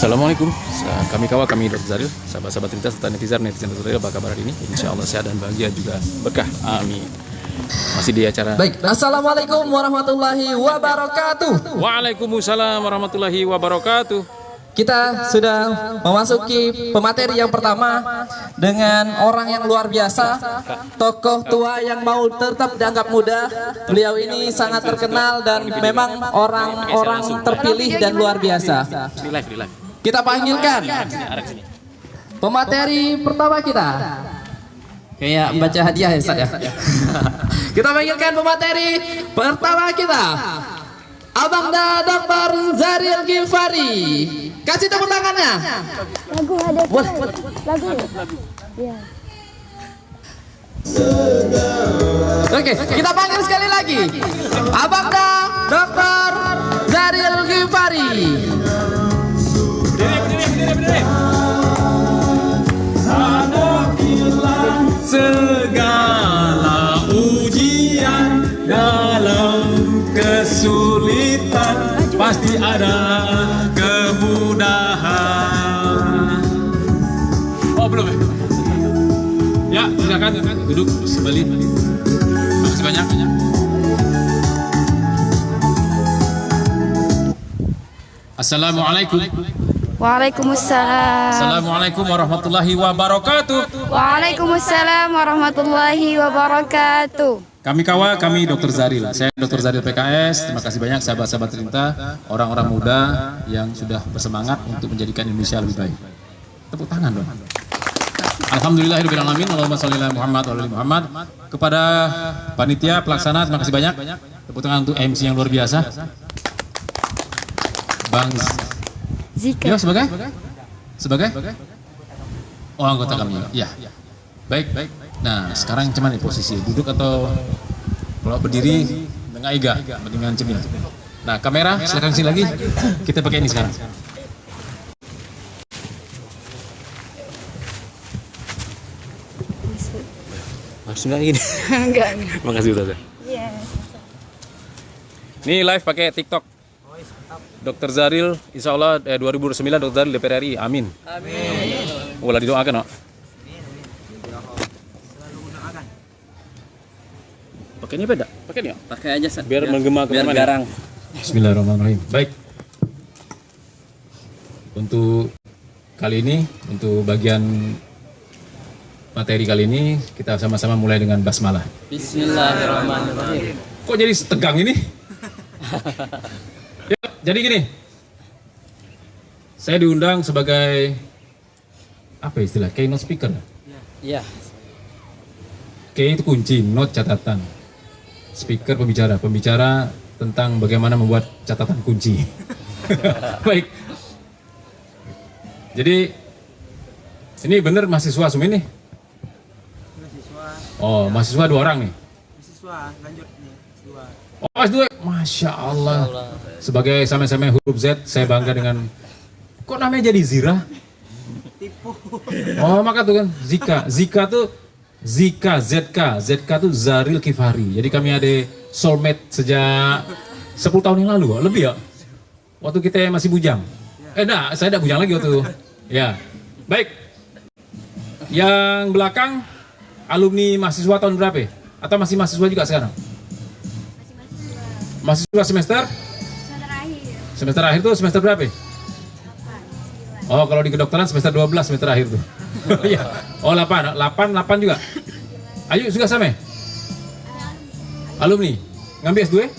Assalamualaikum, kami Dr. Zaril, sahabat-sahabat cerita serta netizen Zaril, apa kabar hari ini? Insya Allah sehat dan bahagia juga berkah, amin. Masih di acara. Baik, assalamualaikum warahmatullahi wabarakatuh. Waalaikumsalam warahmatullahi wabarakatuh. Kita sudah memasuki pemateri yang pertama dengan orang yang luar biasa, tokoh tua yang mau tetap dianggap muda. Beliau ini sangat terkenal dan memang orang-orang terpilih dan luar biasa. Kita panggilkan pemateri pertama kita. Kayak baca hadiah ya, Ustaz ya. Kita panggilkan pemateri pertama kita, Abangda Dr. Zaril Ghifari. Kasih tepuk tangannya. Lagu ada lagu. Ya. Oke, kita panggil sekali lagi, Abangda Dr. Zaril Ghifari. Segala ujian dalam kesulitan pasti ada kemudahan. Oh belum ya? Ya silakan duduk kembali. Makasih banyak. Assalamualaikum. Waalaikumsalam. Assalamualaikum warahmatullahi wabarakatuh. Waalaikumsalam warahmatullahi wabarakatuh. Kami Dr. Zaril. Saya Dr. Zaril PKS. Terima kasih banyak sahabat-sahabat Trinta, orang-orang muda yang sudah bersemangat untuk menjadikan Indonesia lebih baik. Tepuk tangan dong. Alhamdulillahirabbil alamin. Allahumma sholli ala Muhammad wa ala ali Muhammad. Kepada panitia pelaksana terima kasih banyak. Tepuk tangan untuk MC yang luar biasa. Bang Zika. Yo, sebagai oh anggota kami. Ya. Baik. Nah, sekarang cuman nih posisi duduk atau kalau berdiri dengan iga, dengan cemil. Nah, kamera silakan sini lagi. Kita pakai ini sekarang. Maksudnya ini. Enggak. Makasih Ustaz. Iya. Ini live pakai TikTok. Dr. Zaril, insya Allah 2009 Dr. Zaril DPR RI, amin. Amin. Boleh didoakan, no? Pakai ini beda, pakai ini, Pakai aja, Ustaz. biar menggema kemana-mana. Garang. Bismillahirrahmanirrahim. Baik. Untuk kali ini, untuk bagian materi kali ini, kita sama-sama mulai dengan basmalah. Bismillahirrahmanirrahim. Kok jadi tegang ini? Ya, jadi gini. Saya diundang sebagai apa istilah? Keynote speaker. Iya. Key itu kunci, note catatan. Speaker pembicara tentang bagaimana membuat catatan kunci. Baik. Jadi ini bener mahasiswa semua ini? Oh, mahasiswa 2 orang nih. Mahasiswa lanjut nih, S2. Oh, S2. Masya Allah. Sebagai sama-sama huruf Z, saya bangga dengan kok namanya jadi Zira? Tipu. Oh, maka tuh kan Zika tuh Zika, ZK tuh Zaril Ghifari. Jadi kami ada soulmate sejak 10 tahun yang lalu, lebih ya? Waktu kita masih bujang. Saya udah bujang lagi waktu itu. Ya, baik. Yang belakang alumni mahasiswa tahun berapa? Atau masih mahasiswa juga sekarang? Mahasiswa semester? Semester akhir tuh semester berapa? Oh, kalau di kedokteran semester 12 semester akhir tuh. Iya. Oh, 8 juga. Ayo juga sama? Alumni. Ngambil S2?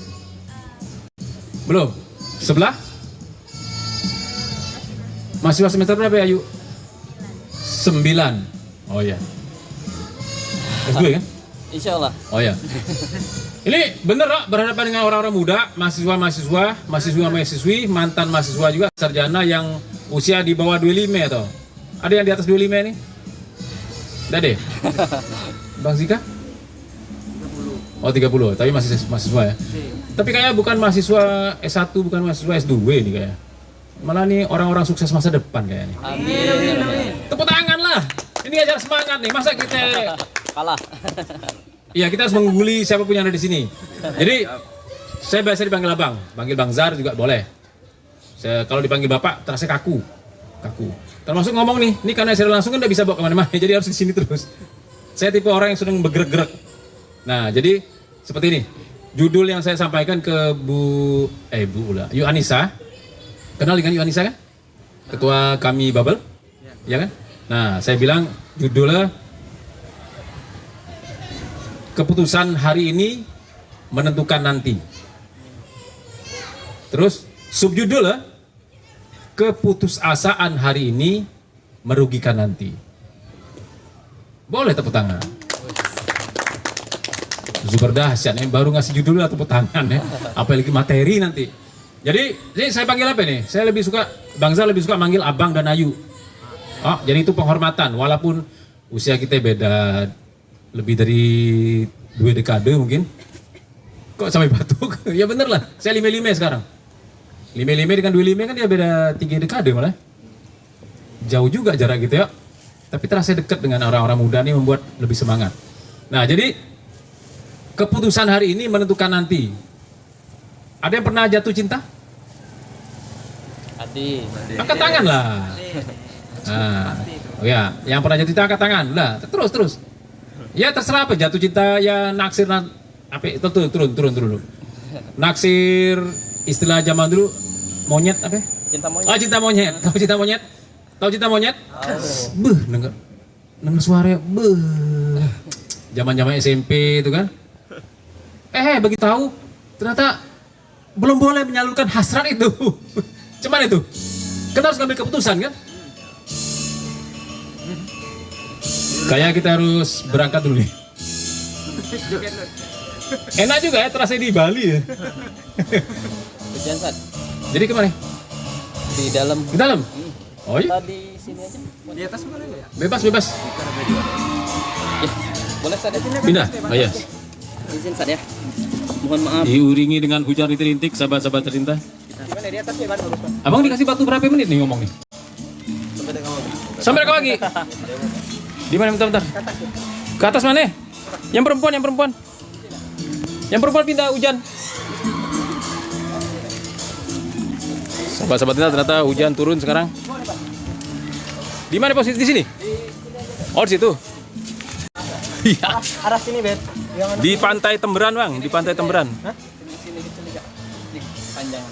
Belum. Sebelah? Mahasiswa semester berapa ya, Ayu? 9. Oh iya. S2 kan? Insya Allah. Oh ya. Ini bener lah berhadapan dengan orang-orang muda, mahasiswa-mahasiswi, mantan mahasiswa juga, sarjana yang usia di bawah 25 atau ada yang di atas 25 nih? Ada deh. Bang Zika? 30. Oh 30, tapi masih mahasiswa ya. Tapi kayaknya bukan mahasiswa S1, bukan mahasiswa S2 ini kayak. Malah nih orang-orang sukses masa depan kayaknya. Amin. Tepuk tangan lah. Ini ajar semangat nih. Masa kita Kalah. Iya, kita harus mengungguli siapapun yang ada di sini. Jadi saya biasa dipanggil abang, panggil Bang Zar juga boleh. Kalau dipanggil bapak terasa kaku. kaku. Termasuk ngomong nih, ini karena saya langsung kan nggak bisa bawa kemana-mana, jadi harus di sini terus. Saya tipe orang yang sedang bergerak-gerak. Nah, jadi seperti ini. Judul yang saya sampaikan ke Bu Yu Anissa. Kenal dengan Yu Anissa kan? Ketua kami Babel, ya kan? Nah, saya bilang judulnya keputusan hari ini menentukan nanti. Terus subjudulnya keputusasaan hari ini merugikan nanti. Boleh tepuk tangan. Super dahsyat nih, baru ngasih judulnya tepuk tangan ya. Apalagi materi nanti. Jadi ini saya panggil apa nih? Saya lebih suka, Bang Zal lebih suka manggil Abang dan Ayu. Oh, jadi itu penghormatan. Walaupun usia kita beda lebih dari 2 dekade mungkin. Kok sampai batuk? Ya bener lah, saya 55 sekarang. 55 dengan 25 kan dia beda 3 dekade malah. Jauh juga jarak gitu ya. Tapi terasa dekat dengan orang-orang muda ini membuat lebih semangat. Nah, jadi keputusan hari ini menentukan nanti. Ada yang pernah jatuh cinta? Angkat tangan lah. Nah, oh ya, yang pernah jatuh cinta angkat tangan lah. Terus. Ya terserah apa, jatuh cinta ya naksir apa turun dulu. Naksir istilah zaman dulu monyet apa? Cinta monyet. Oh, cinta monyet. Tahu cinta monyet? Tahu cinta monyet? Beuh, denger suara beuh. Zaman-zaman SMP itu kan. Bagi tahu ternyata belum boleh menyalurkan hasrat itu. Cuman itu. Kita harus ngambil keputusan kan? Kayak kita harus berangkat dulu nih. Enak juga ya terasa di Bali ya. Hujan Sat. Jadi kemana? Di dalam. Di dalam? Oh iya? Di sini aja. Di atas boleh nggak ya? Bebas. Ya, boleh Sat ya? Pindah? Oh iya. Izin Sat ya. Mohon maaf. Diuringi dengan hujan rintik-rintik, sahabat-sahabat tercinta. Gimana di atas ya Ban? Bagus Ban. Abang dikasih waktu berapa menit nih ngomong nih? Sampai dekat lagi. Di mana bentar? Ke atas mana? Yang perempuan. Yang perempuan pindah hujan. Sahabat-sahabat ternyata hujan turun sekarang. Di mana posisi di sini? Oh, di situ. Iya. Arah sini, Bet. Di Pantai Temberan, Bang, di Pantai Temberan. Panjang.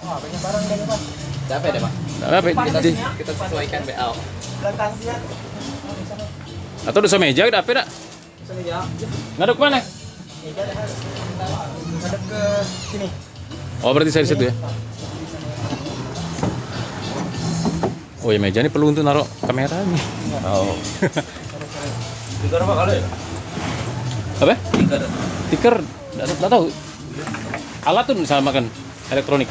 Oh, banyak barang dari Pak. Capek deh, Pak. Apa? Kita sesuaikan BL. Belakang sih ya. Atau udah meja udah apa dah? Sini ya. Ngaduk mana? Ada ke sini. Oh, berarti saya di situ ya. Oh ya, meja ini perlu untuk naruh kamera nih. Oh. Tiga apa kali? Apa? Tiker. Enggak tahu. Alat tuh misalnya makan elektronik.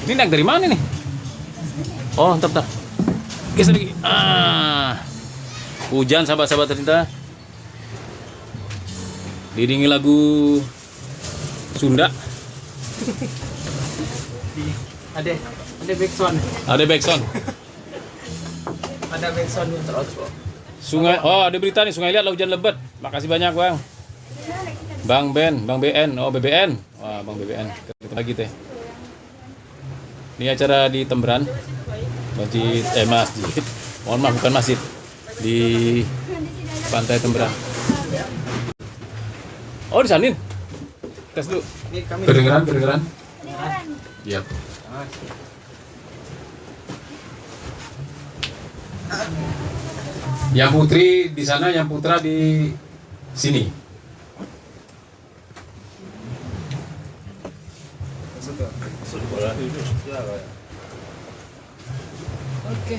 Ini naik dari mana nih? Oh, bentar. Geser lagi. Hujan, sahabat-sahabat tercinta. Diiringi lagu Sunda. Ada backsound. Ada backsound. Ada backsound terus. Sungai. Oh, ada berita nih, Sungai Liat hujan lebat. Makasih banyak, Bang. Bang BN. Oh, BBN. Wah, Bang BBN. Ketemu lagi teh. Ini acara di Temberan. Masjid. Mohon maaf, bukan masjid. Di Pantai Temberan. Oh, di Sanin. Tes dulu. Kedengeran. Iya. Yang putri di sana, yang putra di sini. Oke.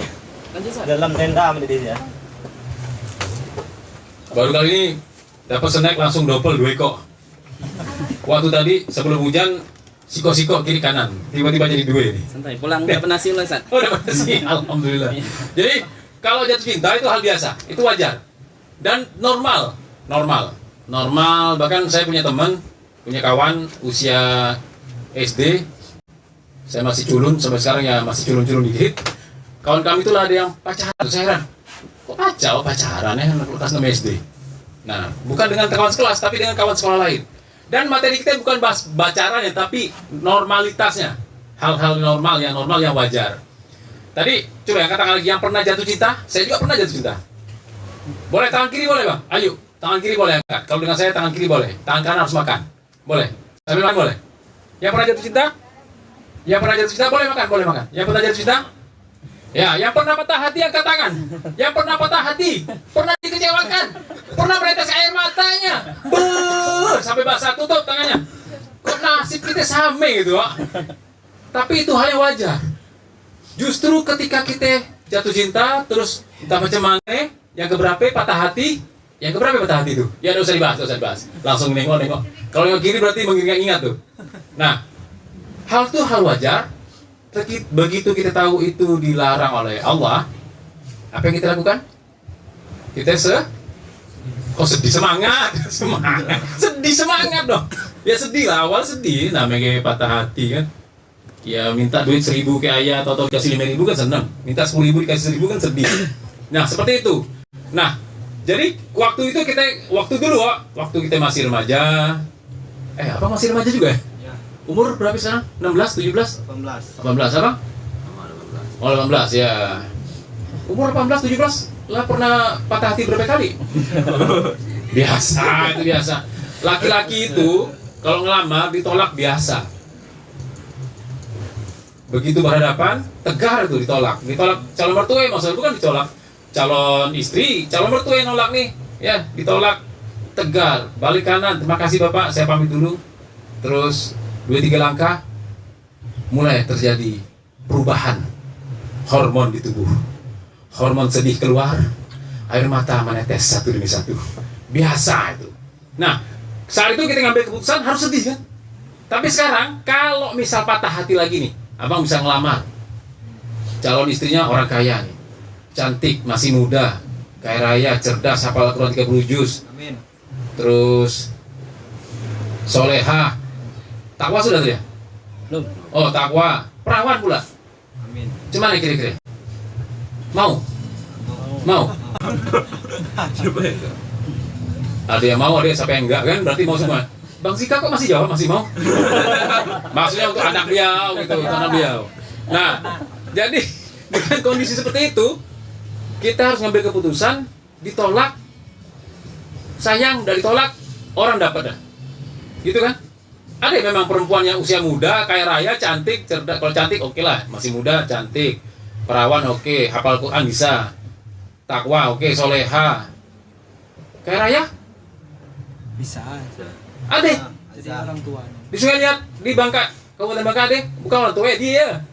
Lanjut Sat. Dalam tenda menjadi ya. Baru kali ini dapat snack langsung double 2 ekor. Waktu tadi sebelum hujan siko-siko kiri kanan, tiba-tiba jadi 2 ini. Santai. Pulang dapat nasi ulang Sat. Oh, dapat sih, alhamdulillah. Jadi kalau jatuh cinta itu hal biasa, itu wajar dan normal. Bahkan saya punya teman, punya kawan usia SD, saya masih culun sampai sekarang ya masih culun-culun dikit. Kawan kami itulah ada yang pacaran, saya heran. Kok pacaran ya anak kelas 6 SD? Nah, bukan dengan kawan sekelas, tapi dengan kawan sekolah lain. Dan materi kita bukan bahas pacaran ya, tapi normalitasnya. Hal-hal normal yang wajar. Tadi coba yang katakan lagi yang pernah jatuh cinta. Saya juga pernah jatuh cinta. Boleh tangan kiri boleh bang? Ayo, tangan kiri boleh angkat. Kalau dengan saya tangan kiri boleh. Tangan kanan harus makan. Boleh. Sambil makan boleh. Yang pernah jatuh cinta? Yang pernah jatuh cinta boleh makan, boleh makan. Yang pernah jatuh cinta? Ya, yang pernah patah hati angkat tangan. Yang pernah patah hati, pernah dikecewakan, pernah menetes air matanya, sampai basah, tutup tangannya. Kok nasib kita sama gitu, Pak? Tapi itu hal yang wajar. Justru ketika kita jatuh cinta, terus entah macam mana, yang keberapa patah hati, yang keberapa patah hati itu? Ya, nggak usah dibahas, nggak usah dibahas. Langsung nengok. Kalau yang kiri berarti mengingat-ingat tuh. Nah, hal itu hal wajar. Begitu kita tahu itu dilarang oleh Allah, apa yang kita lakukan? Kita sedih, semangat sedih semangat dong. Ya sedih lah, awal sedih, namanya patah hati kan. Ya minta duit 1.000 ke ayah atau dikasih 5.000 kan senang, minta 10.000 dikasih 1.000 kan sedih. Nah seperti itu. Nah jadi waktu dulu waktu kita masih remaja, apa masih remaja juga ya? Umur berapa sekarang? 16, 17? 18 apa? Oh 18 ya. Umur 18, 17 lah pernah patah hati berapa kali? Biasa, itu biasa. Laki-laki itu kalau ngelamar ditolak biasa. Begitu berhadapan, tegar itu ditolak. Ditolak calon mertua, maksudnya bukan ditolak calon istri, calon mertua yang nolak nih. Ya, ditolak tegar, balik kanan. Terima kasih Bapak, saya pamit dulu. Terus 2-3 langkah mulai terjadi perubahan hormon di tubuh. Hormon sedih keluar, air mata menetes satu demi satu. Biasa itu. Nah, saat itu kita ngambil keputusan harus sedih kan? Tapi sekarang kalau misal patah hati lagi nih, abang bisa ngelamar calon istrinya orang kaya nih, cantik, masih muda, kaya raya, cerdas, hafal Al-Quran 30 juz. Amin. Terus soleha. Takwa sudah tuh ya? Belum. Oh takwa, perawan pula. Amin. Gimana kira-kira? Mau? Ada yang mau, ada yang sampai enggak kan? Berarti mau semua. Bang Zika kok masih jawab, masih mau? Maksudnya untuk anak beliau gitu, untuk anak beliau. Nah, jadi dengan kondisi seperti itu, kita harus ngambil keputusan, ditolak, sayang, dari tolak, orang dapat dah. Gitu kan? Ada memang perempuan yang usia muda, kaya raya, cantik, cerdas. Kalau cantik oke lah, masih muda, cantik. Perawan oke, hafal Quran bisa. Takwa oke, soleha. Kaya raya? Bisa. Ada. Jadi orang tua. Disuruh lihat di Bangka, Kabupaten Bangka ada. Bukan orang tua dia.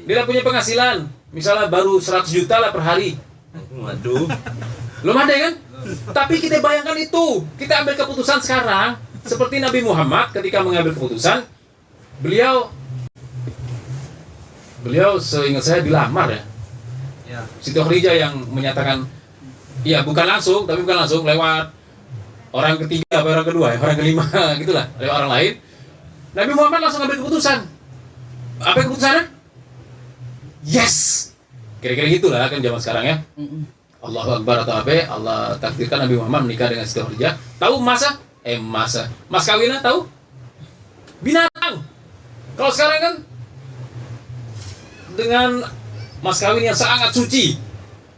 Dia punya penghasilan, misalnya baru 100 juta lah per hari. Waduh. Belum ada kan? Tapi kita bayangkan itu, kita ambil keputusan sekarang. Seperti Nabi Muhammad ketika mengambil keputusan, beliau seingat saya dilamar ya. Siti Khadijah yang menyatakan, ya bukan langsung lewat orang ketiga, orang kedua, orang kelima, gitulah, lewat orang lain. Nabi Muhammad langsung ambil keputusan. Apa keputusannya? Yes. Kira-kira gitulah kan zaman sekarang ya. Allahu Akbar atau apa? Allah takdirkan Nabi Muhammad menikah dengan Siti Khadijah. Tahu mas kawinnya tahu? Binatang. Kalau sekarang kan dengan mas kawin yang sangat suci,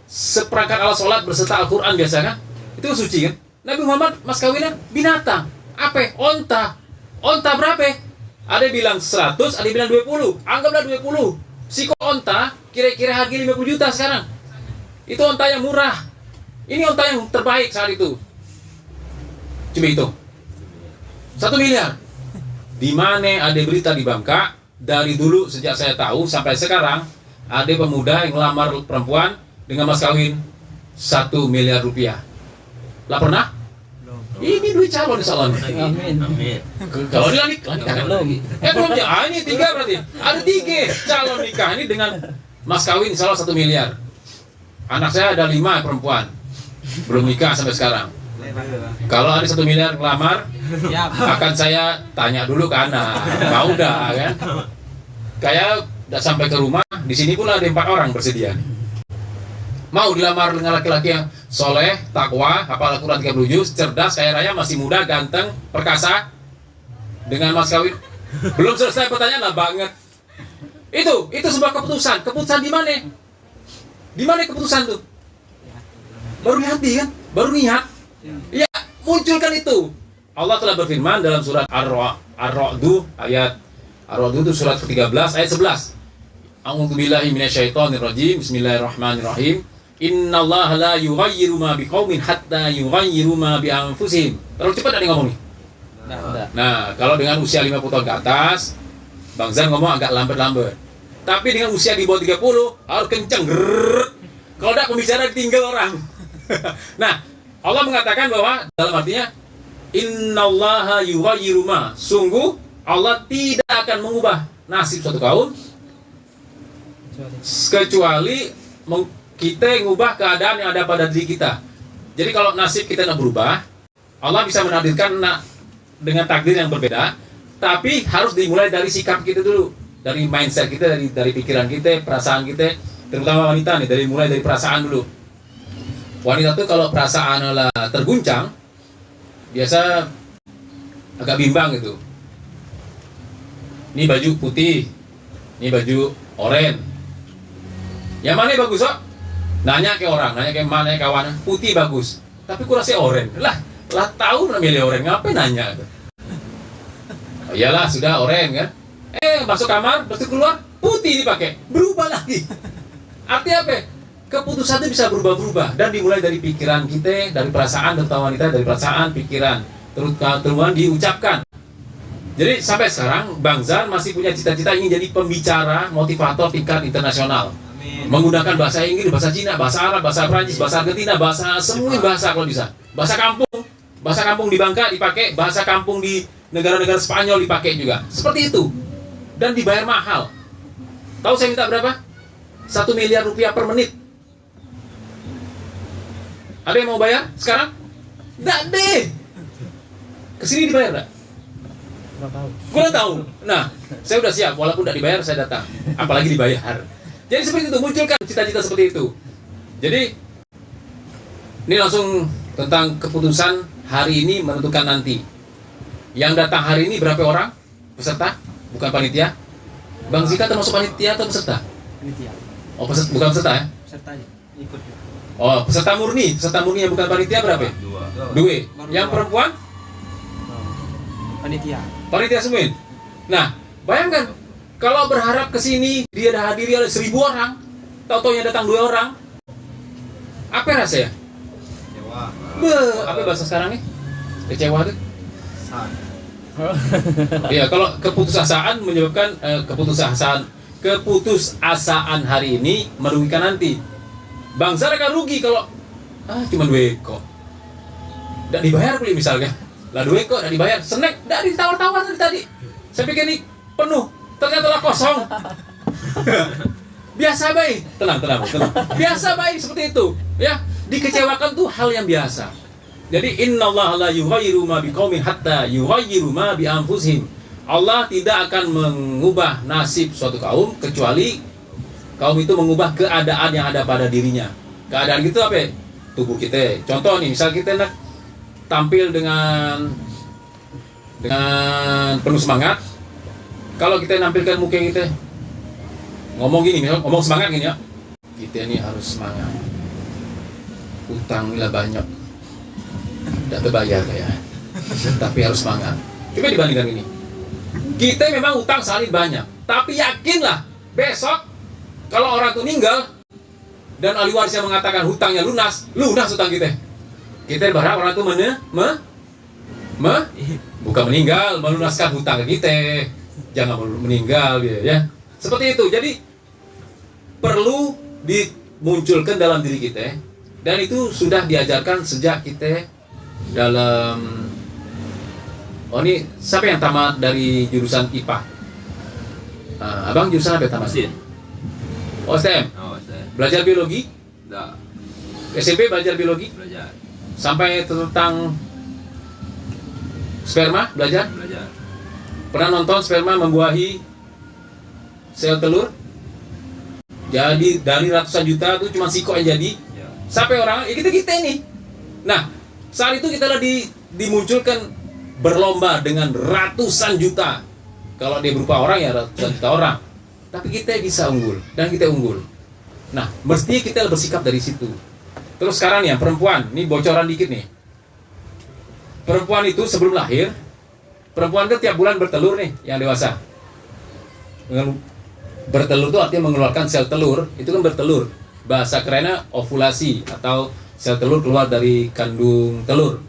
seperangkat alat sholat berserta Al-Quran biasa kan, itu suci kan. Nabi Muhammad mas kawinnya binatang. Apa? Onta berapa? Ada bilang 100, ada bilang 20. Anggaplah 20. Siko onta kira-kira harga 50 juta sekarang. Itu onta yang murah. Ini onta yang terbaik saat itu. Coba hitung 1 miliar. Di mana ada berita di Bangka dari dulu sejak saya tahu sampai sekarang ada pemuda yang melamar perempuan dengan mas kawin 1 miliar rupiah. Lah pernah? Ini duit calon Amin. Kalau dilantik kan lagi. Belum ya. Ini 3 berarti. Ada 3 calon nikah ini dengan mas kawin salah 1 miliar. Anak saya ada 5 perempuan belum nikah sampai sekarang. Kalau ada 1 miliar ngelamar, akan saya tanya dulu ke anak, mau dah kan? Kayak udah sampai ke rumah, di sini pun ada 4 orang bersedia. Mau dilamar dengan laki-laki yang soleh, takwa, hafal Al-Quran 30 juz, cerdas, kaya raya, masih muda, ganteng, perkasa, dengan mas kawin. Belum selesai pertanyaan lah banget. Itu sebuah keputusan. Keputusan di mana? Di mana keputusan tuh? Baru di hati kan? Baru niat. Ya, munculkan itu. Allah telah berfirman dalam surat Ar-Ra'd ayat Ar-Ra'd itu surat ke-13 ayat 11. A'udzubillahi minasyaitonirrajim. Bismillahirrahmanirrahim. Innallaha la yughayyiru ma biqaumin hatta yughayyiru ma bi anfusihim. Terlalu cepat tadi ngomong nih. Nah, kalau dengan usia 50 tahun ke atas, Bang Zan ngomong agak lambat-lambat. Tapi dengan usia di bawah 30 harus kenceng. Kalau tidak pembicara ditinggal orang. Nah, Allah mengatakan bahwa dalam artinya innallaha yughayyiru ma, sungguh Allah tidak akan mengubah nasib suatu kaum kecuali kita mengubah keadaan yang ada pada diri kita. Jadi kalau nasib kita tidak berubah, Allah bisa menakdirkan dengan takdir yang berbeda, tapi harus dimulai dari sikap kita dulu, dari mindset kita, dari pikiran kita, perasaan kita, terutama wanita nih, mulai dari perasaan dulu. Wanita tuh kalau perasaan terguncang, biasa agak bimbang gitu. Ini baju putih, ini baju oranye. Yang mana yang bagus, kok? Nanya ke orang, nanya ke mana kawan, putih bagus. Tapi kurasa oranye. Lah tahu milih oranye, ngapain nanya? Oh, iyalah sudah oranye kan. Masuk kamar, terus keluar putih dipakai, berubah lagi. Artinya apa? Keputusan itu bisa berubah-berubah dan dimulai dari pikiran kita, dari perasaan, terutama wanita dari perasaan, pikiran, terutama diucapkan. Jadi sampai sekarang Bang Zan masih punya cita-cita ingin jadi pembicara motivator tingkat internasional. Amin. Menggunakan bahasa Inggris, bahasa Cina, bahasa Arab, bahasa Prancis, bahasa Argentina, bahasa semua bahasa kalau bisa. Bahasa kampung di Bangka dipakai, bahasa kampung di negara-negara Spanyol dipakai juga. Seperti itu. Dan dibayar mahal. Tahu saya minta berapa? 1 miliar rupiah per menit. Ada yang mau bayar sekarang? Nggak deh. Kesini dibayar nggak? Kurang tahu. Nah, saya udah siap. Walaupun nggak dibayar, saya datang. Apalagi dibayar. Jadi seperti itu, munculkan cita-cita seperti itu. Jadi, ini langsung tentang keputusan hari ini menentukan nanti. Yang datang hari ini berapa orang? Peserta? Bukan panitia? Bang Zika termasuk panitia atau peserta? Panitia. Oh, bukan peserta ya? Peserta aja. Ikut. Oh, peserta murni yang bukan panitia berapa? Dua. Yang perempuan? Panitia semua. Nah, bayangkan kalau berharap ke sini dia dah hadiri ada 1000 orang, tahu-tahu yang datang 2 orang. Apa rasanya? Kecewa. Apa bahasa sekarang nih? Kecewa tuh? Iya, kalau keputusasaan menyebabkan keputusasaan hari ini merugikan nanti. Bangsa akan rugi kalau cuma 2 ekor. Tidak dibayar beli misalnya. Lah 2 ekor tidak dibayar. Snack tidak ditawar-tawar tadi. Saya pikir ini penuh, ternyata lah kosong. Biasa baik. Tenang. Biasa baik seperti itu. Ya, dikecewakan tuh hal yang biasa. Jadi innallaha la yughayyiru ma biqaumin hatta yughayyiru ma bi anfusihim. Allah tidak akan mengubah nasib suatu kaum kecuali kaum itu mengubah keadaan yang ada pada dirinya. Keadaan itu apa? Tubuh kita. Contoh nih, misal kita nak tampil dengan penuh semangat. Kalau kita nampilkan muka kita ngomong gini, misal ngomong semangat gini ya. Kita ini harus semangat. Utang nilai banyak. Tidak terbayar kayak. Tapi harus semangat. Coba dibandingkan ini. Kita memang utang sehari banyak, tapi yakinlah besok kalau orang itu meninggal dan ahli waris yang mengatakan hutangnya lunas hutang kita. Kita berharap orang itu bukan meninggal, melunaskan hutang kita. Jangan meninggal ya. Seperti itu. Jadi perlu dimunculkan dalam diri kita dan itu sudah diajarkan sejak kita dalam ini siapa yang tamat dari jurusan IPA? Abang jurusan apa tamat? Oh, STM. Belajar biologi? Enggak. SMP belajar biologi? Belajar. Sampai tentang sperma belajar? Belajar. Pernah nonton sperma membuahi sel telur? Jadi dari ratusan juta itu cuma siko yang jadi. Ya. Sampai orang, ya kita ini. Nah, saat itu kita dimunculkan berlomba dengan ratusan juta. Kalau dia berupa orang ya ratusan juta orang. tapi kita bisa unggul dan kita unggul. Nah, mestinya kita bersikap dari situ. Terus sekarang nih, perempuan, ini bocoran dikit nih. Perempuan itu sebelum lahir, perempuan itu tiap bulan bertelur nih, yang dewasa. Bertelur itu artinya mengeluarkan sel telur, itu kan bertelur. Bahasa kerennya ovulasi atau sel telur keluar dari kandung telur.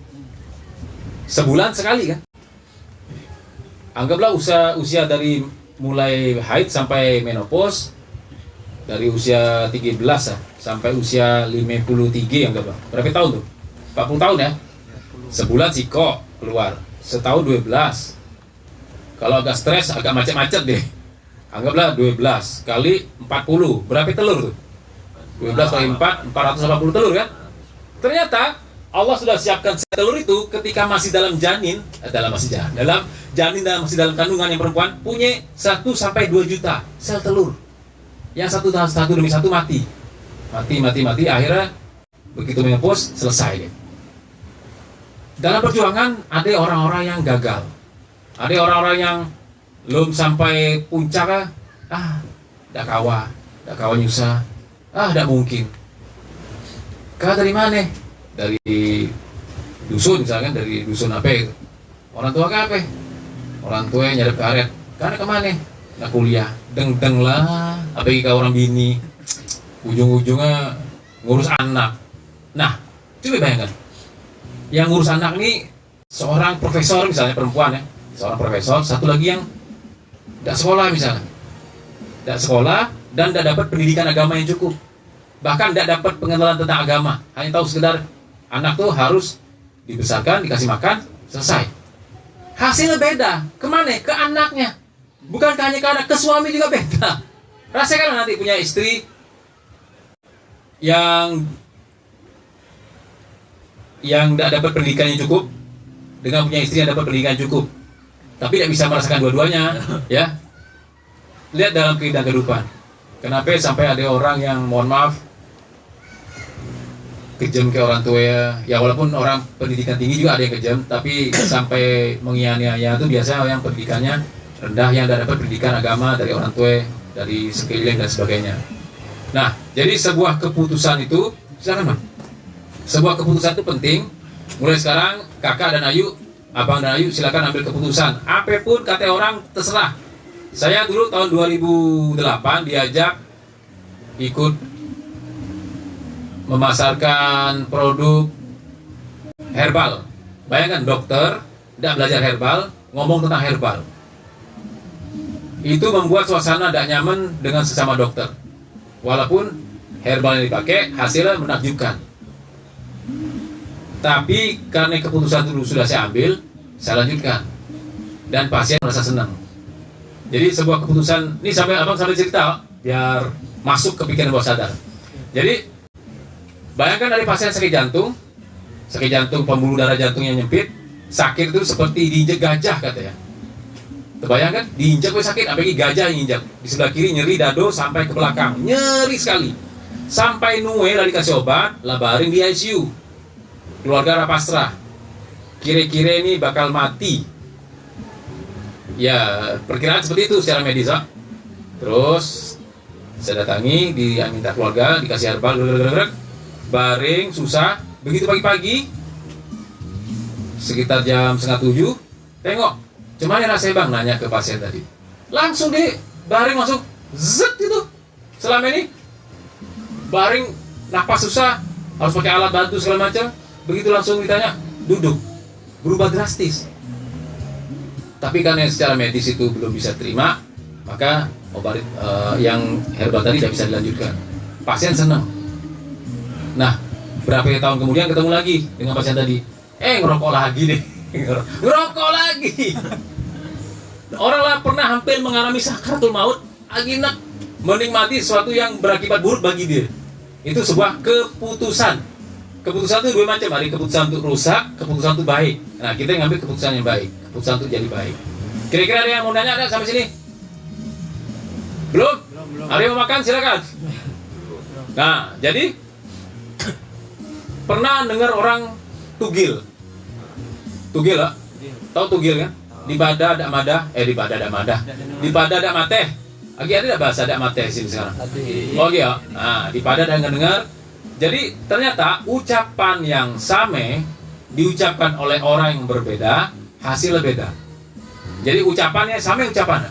Sebulan sekali kan. Anggaplah usia dari mulai haid sampai menopause, dari usia 13 ya, sampai usia 53 anggaplah. Berapa tahun tuh? 40 tahun ya. Sebulan siko keluar, setahun 12. Kalau agak stres, agak macet-macet deh. Anggaplah 12 kali 40, berapa telur tuh? 12 kali 4, 480 telur kan? Ternyata Allah sudah siapkan telur itu ketika masih dalam janin, masih dalam kandungan yang perempuan, punya 1 sampai 2 juta sel telur. Yang satu demi satu mati, akhirnya begitu menopause selesai. Dalam perjuangan ada orang-orang yang gagal, ada orang-orang yang belum sampai puncak, dak kawan nyusah, dak mungkin. Kau dari mana? Dari dusun misalkan, dari dusun apa itu? Orang tua ke apa? Orang tua yang nyadap karet, karena kemana? Nak kuliah, deng lah, apalagi kau orang bini, ujung-ujungnya ngurus anak. Nah, coba bayangkan, yang ngurus anak ini seorang profesor misalnya, perempuan ya, seorang profesor, satu lagi yang tidak sekolah misalnya, tidak sekolah dan tidak dapat pendidikan agama yang cukup, bahkan tidak dapat pengenalan tentang agama, hanya tahu sekedar anak tuh harus dibesarkan, dikasih makan, selesai. Hasilnya beda, kemana? Ke anaknya. Bukan hanya ke anak, ke suami juga beda. Rasakan nanti punya istri yang tidak dapat pendidikan yang cukup dengan punya istri yang dapat pendidikan yang cukup, tapi tidak bisa merasakan dua-duanya, ya. Lihat dalam kehidupan. Kenapa sampai ada orang yang, mohon maaf, kejam ke orang tua ya, walaupun orang pendidikan tinggi juga ada yang kejam, tapi sampai mengiaya-iaya itu biasa yang pendidikannya rendah, yang tidak dapat pendidikan agama dari orang tua, dari sekeliling dan sebagainya. Nah, jadi sebuah keputusan itu, silakan Bang. Sebuah keputusan itu penting. Mulai sekarang kakak dan Ayu, abang dan Ayu, silakan ambil keputusan. Apapun kata orang terserah. Saya dulu tahun 2008 diajak ikut memasarkan produk herbal. Bayangkan dokter tidak belajar herbal, ngomong tentang herbal. Itu membuat suasana tidak nyaman dengan sesama dokter. Walaupun herbal yang dipakai hasilnya menakjubkan. Tapi karena keputusan itu sudah saya ambil, saya lanjutkan. Dan pasien merasa senang. Jadi sebuah keputusan, ini abang sampai cerita biar masuk ke pikiran bawah sadar. Jadi bayangkan dari pasien sakit jantung, pembuluh darah jantungnya nyempit, sakit itu seperti diinjek gajah katanya. Terbayangkan, diinjak sakit, apalagi gajah yang injak. Di sebelah kiri nyeri dado sampai ke belakang, nyeri sekali. Sampai nuwe lah dikasih obat, lah baring di ICU. Keluarga pasrah, kira-kira ini bakal mati. Ya, perkiraan seperti itu secara medis. Terus saya datangi, minta keluarga, dikasih herbal, baring, susah. Begitu pagi-pagi, sekitar jam 6:30, tengok, cuman yang rasanya Bang, nanya ke pasien tadi. Langsung di baring, langsung zet gitu. Selama ini baring, napas susah, harus pakai alat bantu segala macam. Begitu langsung ditanya, duduk, berubah drastis. Tapi karena secara medis itu belum bisa terima, maka obat yang herbal tadi tidak bisa dilanjutkan. Pasien senang. Nah, berapa tahun kemudian ketemu lagi dengan pasien tadi, ngerokok lagi deh. Ngerokok lagi. Orang lah pernah hampir mengalami sakaratul maut, aginak menikmati sesuatu yang berakibat buruk bagi dia. Itu sebuah keputusan. Keputusan itu dua macam, ada keputusan untuk rusak, keputusan untuk baik. Nah, kita ngambil keputusan yang baik, keputusan untuk jadi baik. Kira-kira ada yang mau nanya, ada sampai sini? Belum? Ada yang mau makan, silakan. Nah, jadi pernah dengar orang tugil? Tugil lah? Tahu tugil kan? Di bada ada madah, di bada ada mateh. Agi ada tidak bahasa ada materi sini sekarang? Ada. Oh iya, nah di pada dan dengar. Jadi ternyata ucapan yang sama diucapkan oleh orang yang berbeda, hasilnya beda. Jadi ucapannya sama ucapannya.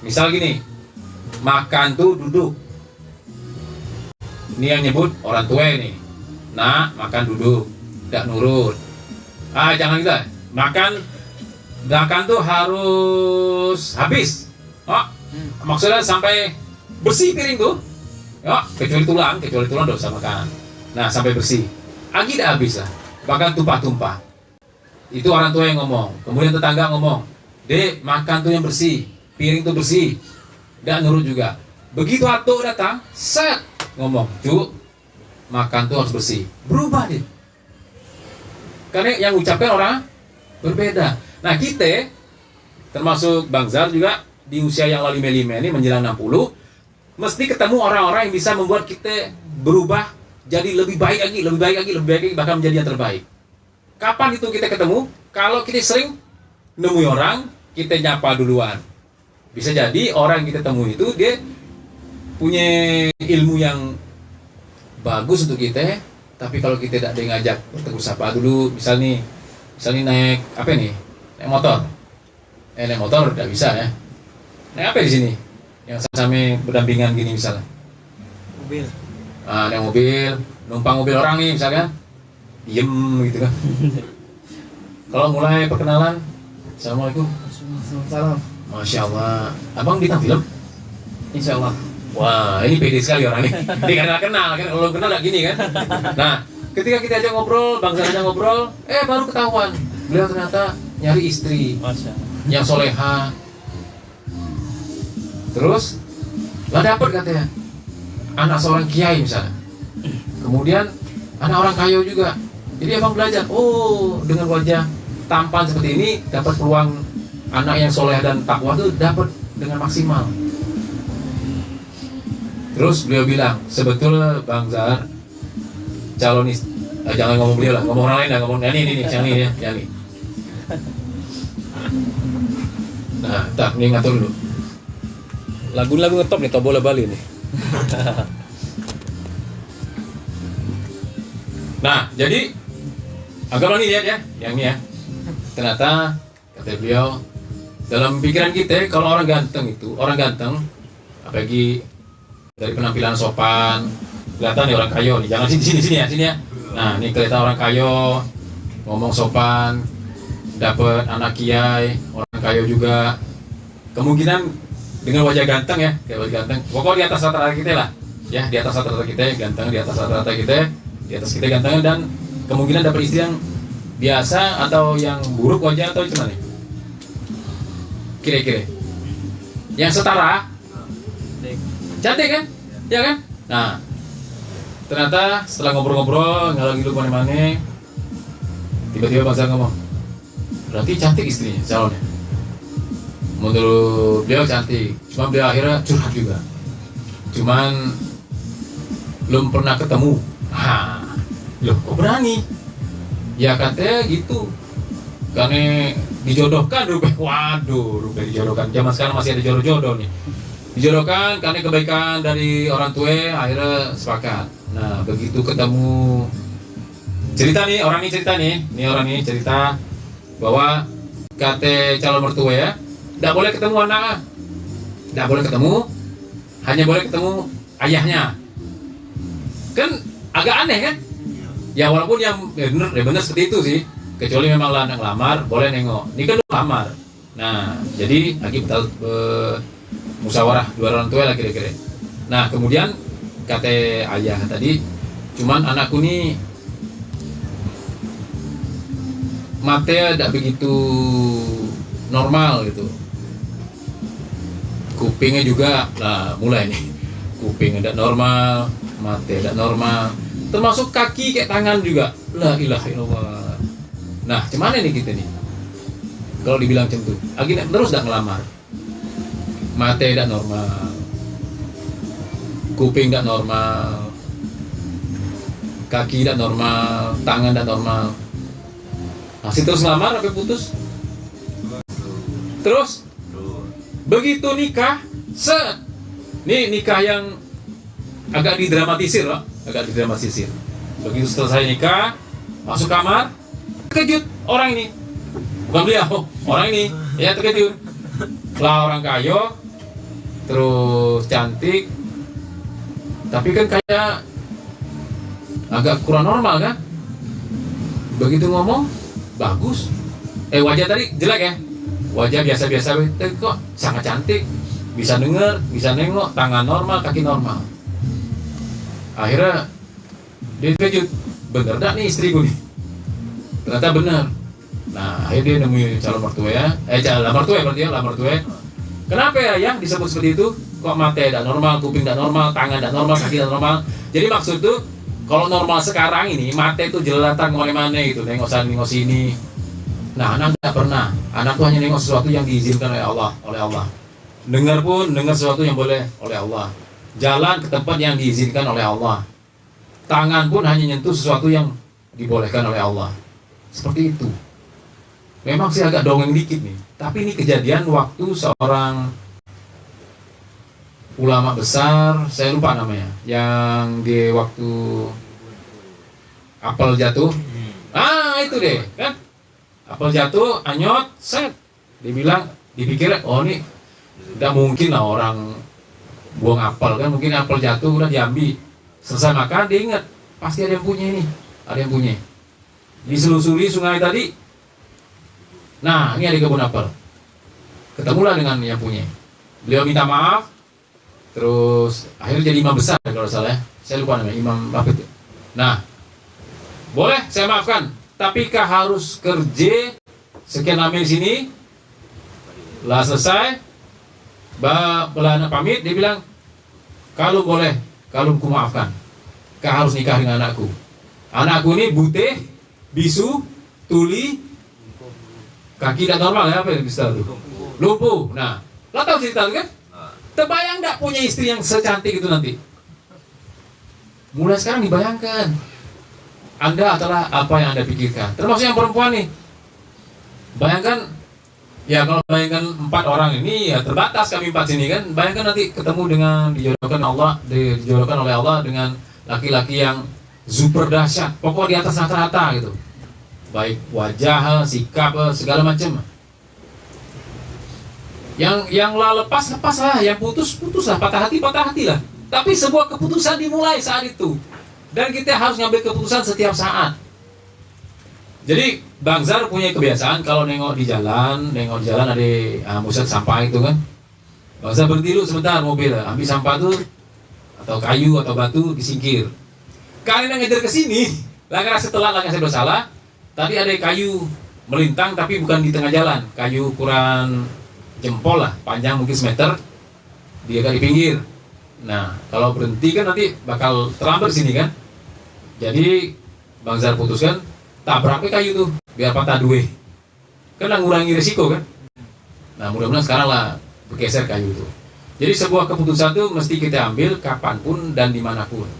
Misal gini, makan tuh duduk. Ini yang nyebut orang tua ini. Nah, makan duduk, tidak nurut. Jangan kita makan tuh harus habis. Oh, maksudnya sampai bersih piring tuh. Ya, kecuali tulang tidak usah makan. Nah, sampai bersih. Agi tidak habis lah. Bahkan tumpah-tumpah. Itu orang tua yang ngomong. Kemudian tetangga ngomong, "Dek, makan tuh yang bersih. Piring tuh bersih." Tidak nurut juga. Begitu atuk datang, set ngomong, "Cuk, makan tuh harus bersih." Berubah dia. Karena yang ucapkan orang berbeda. Nah, kita termasuk Bang Zal juga di usia yang lima ini menjelang 60, mesti ketemu orang-orang yang bisa membuat kita berubah jadi lebih baik lagi, bahkan menjadi yang terbaik. Kapan itu kita ketemu? Kalau kita sering nemui orang, kita nyapa duluan. Bisa jadi orang yang kita temui itu dia punya ilmu yang bagus untuk kita, tapi kalau kita tidak ngajak bertegur sapa dulu, misalnya naik apa nih? Naik motor. Naik motor tidak bisa ya. Naik apa di sini? Yang sama berdampingan gini misalnya. Mobil. Naik mobil, numpang mobil orang nih misalkan. Diem gitu kan. Kalau mulai perkenalan, Assalamualaikum. Salam. Masya Allah. Abang bintang film? Insya Allah. Wah, ini pede sekali orang ini. Dia karena kenal kan, kalau kenal gak gini kan. Nah, ketika kita ajak ngobrol, Bang Zal ajak ngobrol, baru ketahuan. Beliau ternyata nyari istri Masya Allah. yang soleha. Terus, lah dapat katanya anak seorang kiai misalnya. Kemudian anak orang kaya juga. Jadi abang belajar, dengan wajah tampan seperti ini dapat peluang anak yang soleh dan takwa itu dapat dengan maksimal. Terus beliau bilang, sebetulnya Bang Zahar calon istri, jangan ngomong beliau lah, ngomong orang lain lah, ngomong ini, yang ini. Nah, ini ngatur dulu. Lagu-lagu ngetop nih, Tobola Bali nih. Nah, jadi agak nih lihat ya, yang ini ya. Ternyata kata beliau, dalam pikiran kita kalau orang ganteng, apalagi dari penampilan sopan, kelihatan nih orang kayo nih. Jangan sini ya. Nah, ini kelihatan orang kayo, ngomong sopan, dapat anak kiai, orang kayo juga. Kemungkinan dengan wajah ganteng ya, kayak wajah ganteng. Pokoknya di atas rata-rata kita lah. Ya, di atas rata-rata kita ganteng, di atas rata-rata kita, di atas kita ganteng, dan kemungkinan dapat istri yang biasa atau yang buruk wajah atau gimana? Kira-kira. Yang setara, cantik kan? Ya kan? Nah, ternyata setelah ngobrol-ngobrol, nggak lagi lupa mana, tiba-tiba Bang Zal ngomong, berarti cantik istrinya, calonnya. Menurut beliau cantik, cuma beliau akhirnya curhat juga. Cuman belum pernah ketemu. Loh, kok berani? Ya katanya gitu, karena dijodohkan rupanya. Waduh, rupanya dijodohkan. Zaman sekarang masih ada jodoh-jodoh nih. Dijodohkan karena kebaikan dari orang tua, akhirnya sepakat. Nah, begitu ketemu, orang ini cerita bahwa kata calon mertua ya, tidak boleh ketemu anaknya, tidak boleh ketemu, hanya boleh ketemu ayahnya. Kan agak aneh kan? Ya walaupun yang benar seperti itu sih, kecuali memang anak lamar boleh nengok. Ini kan lamar. Nah, jadi lagi betul musyawarah dua orang tua lah kira-kira. Nah, kemudian kata ayah tadi, cuman anakku nih mata tidak begitu normal gitu. Kupingnya juga, nah mulai nih, kuping tidak normal, mata tidak normal, termasuk kaki kayak tangan juga. La ilaha illallah. Nah, cuman nih kita nih, kalau dibilang macam tuh, lagi terus tidak ngelamar, mata tidak normal, kuping tidak normal, kaki tidak normal, tangan tidak normal. Masih terus ngelamar sampai putus. Terus begitu nikah, Ini nikah yang agak didramatisir loh, agak didramatisir. Begitu selesai nikah, masuk kamar, terkejut orang ini. Bukan beliau, orang ini ya terkejut. Lah orang kaya, terus cantik, tapi kan kayak agak kurang normal kan? Begitu ngomong, bagus. Wajah tadi jelek ya? Wajah biasa-biasa, tapi kok sangat cantik. Bisa denger, bisa nengok, tangan normal, kaki normal. Akhirnya dia terkejut, bener dah nih istriku nih. Ternyata bener. Nah, akhirnya dia nemuin calon mertua ya. Calon mertua berarti ya, lamar mertua. Kenapa ya disebut seperti itu? Kok mata tidak normal, kuping tidak normal, tangan tidak normal, kaki tidak normal. Jadi maksud tuh, kalau normal sekarang ini, mata itu jelalatan kemana-mana gitu, nengok sana, nengok sini. Nah, anak tidak pernah. Anak tuh hanya nengok sesuatu yang diizinkan oleh Allah. Dengar pun, dengar sesuatu yang boleh oleh Allah. Jalan ke tempat yang diizinkan oleh Allah. Tangan pun hanya nyentuh sesuatu yang dibolehkan oleh Allah. Seperti itu. Memang sih agak dongeng dikit nih. Tapi ini kejadian waktu seorang ulama besar, saya lupa namanya, yang di waktu apel jatuh. Itu deh, kan? Apel jatuh, anyot, set. Dipikir, oh ini tidak mungkin lah orang buang apel kan, mungkin apel jatuh udah diambil. Selesai makan, dia ingat, pasti ada yang punya ini, ada yang punya. Diselusuri sungai tadi, nah ini ada kebun apel. Ketemulah dengan yang punya. Beliau minta maaf, terus akhirnya jadi imam besar kalau salah ya. Saya lupa namanya, imam apa itu. Nah, boleh saya maafkan, tapi kah harus kerja sekian lama di sini? Lah selesai, belana pamit, dia bilang, kalau boleh, kalau ku maafkan, kah harus nikah dengan anakku. Anakku ini bute, bisu, tuli, kaki tidak normal ya, apa yang bisa tuh? Lumpuh. Nah, lo tahu cerita itu kan? Terbayang nggak punya istri yang secantik itu nanti? Mulai sekarang dibayangkan. Anda adalah apa yang Anda pikirkan. Termasuk yang perempuan nih. Bayangkan, ya kalau bayangkan 4 orang ini, ya terbatas kami 4 sini kan. Bayangkan nanti ketemu dengan dijodohkan oleh Allah dengan laki-laki yang super dahsyat. Pokok di atas rata-rata gitu. Baik wajah, sikap, segala macam. Yang lepas lah, yang putus lah, patah hati lah. Tapi sebuah keputusan dimulai saat itu, dan kita harus ngambil keputusan setiap saat. Jadi Bang Zar punya kebiasaan kalau nengok di jalan ada musat sampah itu kan, Bang Zar berhenti dulu sebentar mobil, ambil sampah tuh atau kayu atau batu disingkir. Kalian yang ngejar ke sini, setelah saya bersalah, tadi ada kayu melintang tapi bukan di tengah jalan, kayu ukuran jempol lah, panjang mungkin semeter, dia agak di pinggir. Nah, kalau berhenti kan nanti bakal terlambat sini kan. Jadi Bang Zar putuskan tabraknya kayu tuh, biar patah dua. Kan ngurangi risiko kan. Nah, mudah-mudahan sekarang lah bergeser kayu itu. Jadi sebuah keputusan tuh mesti kita ambil kapanpun dan dimanapun.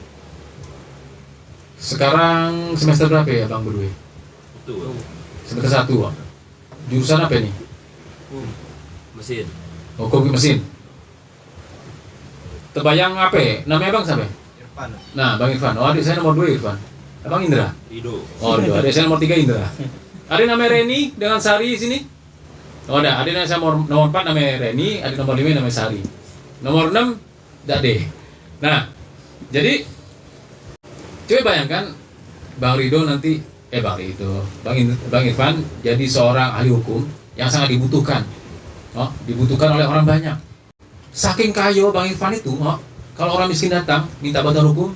Sekarang semester berapa ya Bang berdua? Semester 1. Jurusan apa nih? Mesin. Hukum mesin. Terbayang apa ya? Namanya Bang siapa? Irfan. Nah, Bang Irfan. Oh, adik saya nomor 2 Irfan. Abang Indra. Rido. Oh, adik saya nomor 3 Indra. Ada namanya Reni dengan Sari di sini? Oh, ada. Ada saya nomor 4 namanya Reni, ada nomor 5 namanya Sari. Nomor 6 Dade. Nah, jadi coba bayangkan Bang Rido nanti Bang Irfan jadi seorang ahli hukum yang sangat dibutuhkan. Dibutuhkan oleh orang banyak. Saking kaya Bang Irfan itu, kalau orang miskin datang minta bantuan hukum,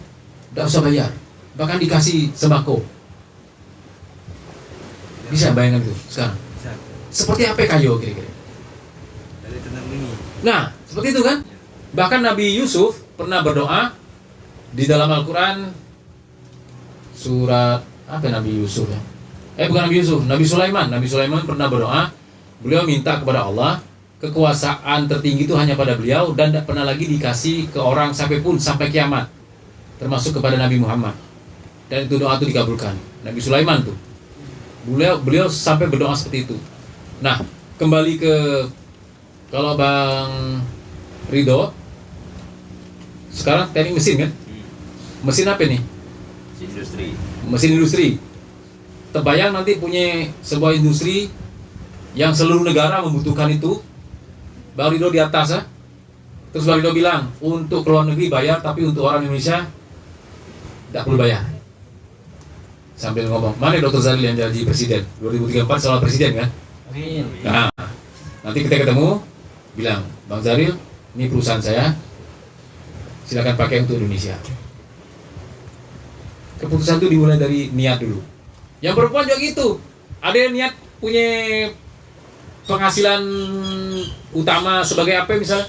tidak usah bayar, bahkan dikasih sembako. Bisa bayangkan itu sekarang? Bisa. Seperti apa kayo kira-kira? Dari tenang ini. Nah, seperti itu kan? Bahkan Nabi Yusuf pernah berdoa di dalam Al-Quran surat apa Nabi Yusuf ya? Bukan Nabi Yusuf, Nabi Sulaiman. Nabi Sulaiman pernah berdoa, beliau minta kepada Allah kekuasaan tertinggi itu hanya pada beliau dan tidak pernah lagi dikasih ke orang sampai kiamat, termasuk kepada Nabi Muhammad. Dan itu doa itu dikabulkan. Nabi Sulaiman tuh, beliau sampai berdoa seperti itu. Nah, kembali ke kalau Bang Rido, Sekarang teknik mesin kan? Mesin apa nih? Industri. Mesin industri. Terbayang nanti punya sebuah industri yang seluruh negara membutuhkan itu. Bang Rido di atas ya. Terus Bang Rido bilang, untuk luar negeri bayar, tapi untuk orang Indonesia tidak perlu bayar. Sambil ngomong, mana Dr. Zaril yang jadi presiden? 2034 soal presiden kan? Amin. Nah, nanti kita ketemu, bilang, Bang Zaril, ini perusahaan saya, silakan pakai untuk Indonesia. Keputusan itu dimulai dari niat dulu. Yang perempuan juga gitu. Ada yang niat punya penghasilan utama sebagai apa misalnya?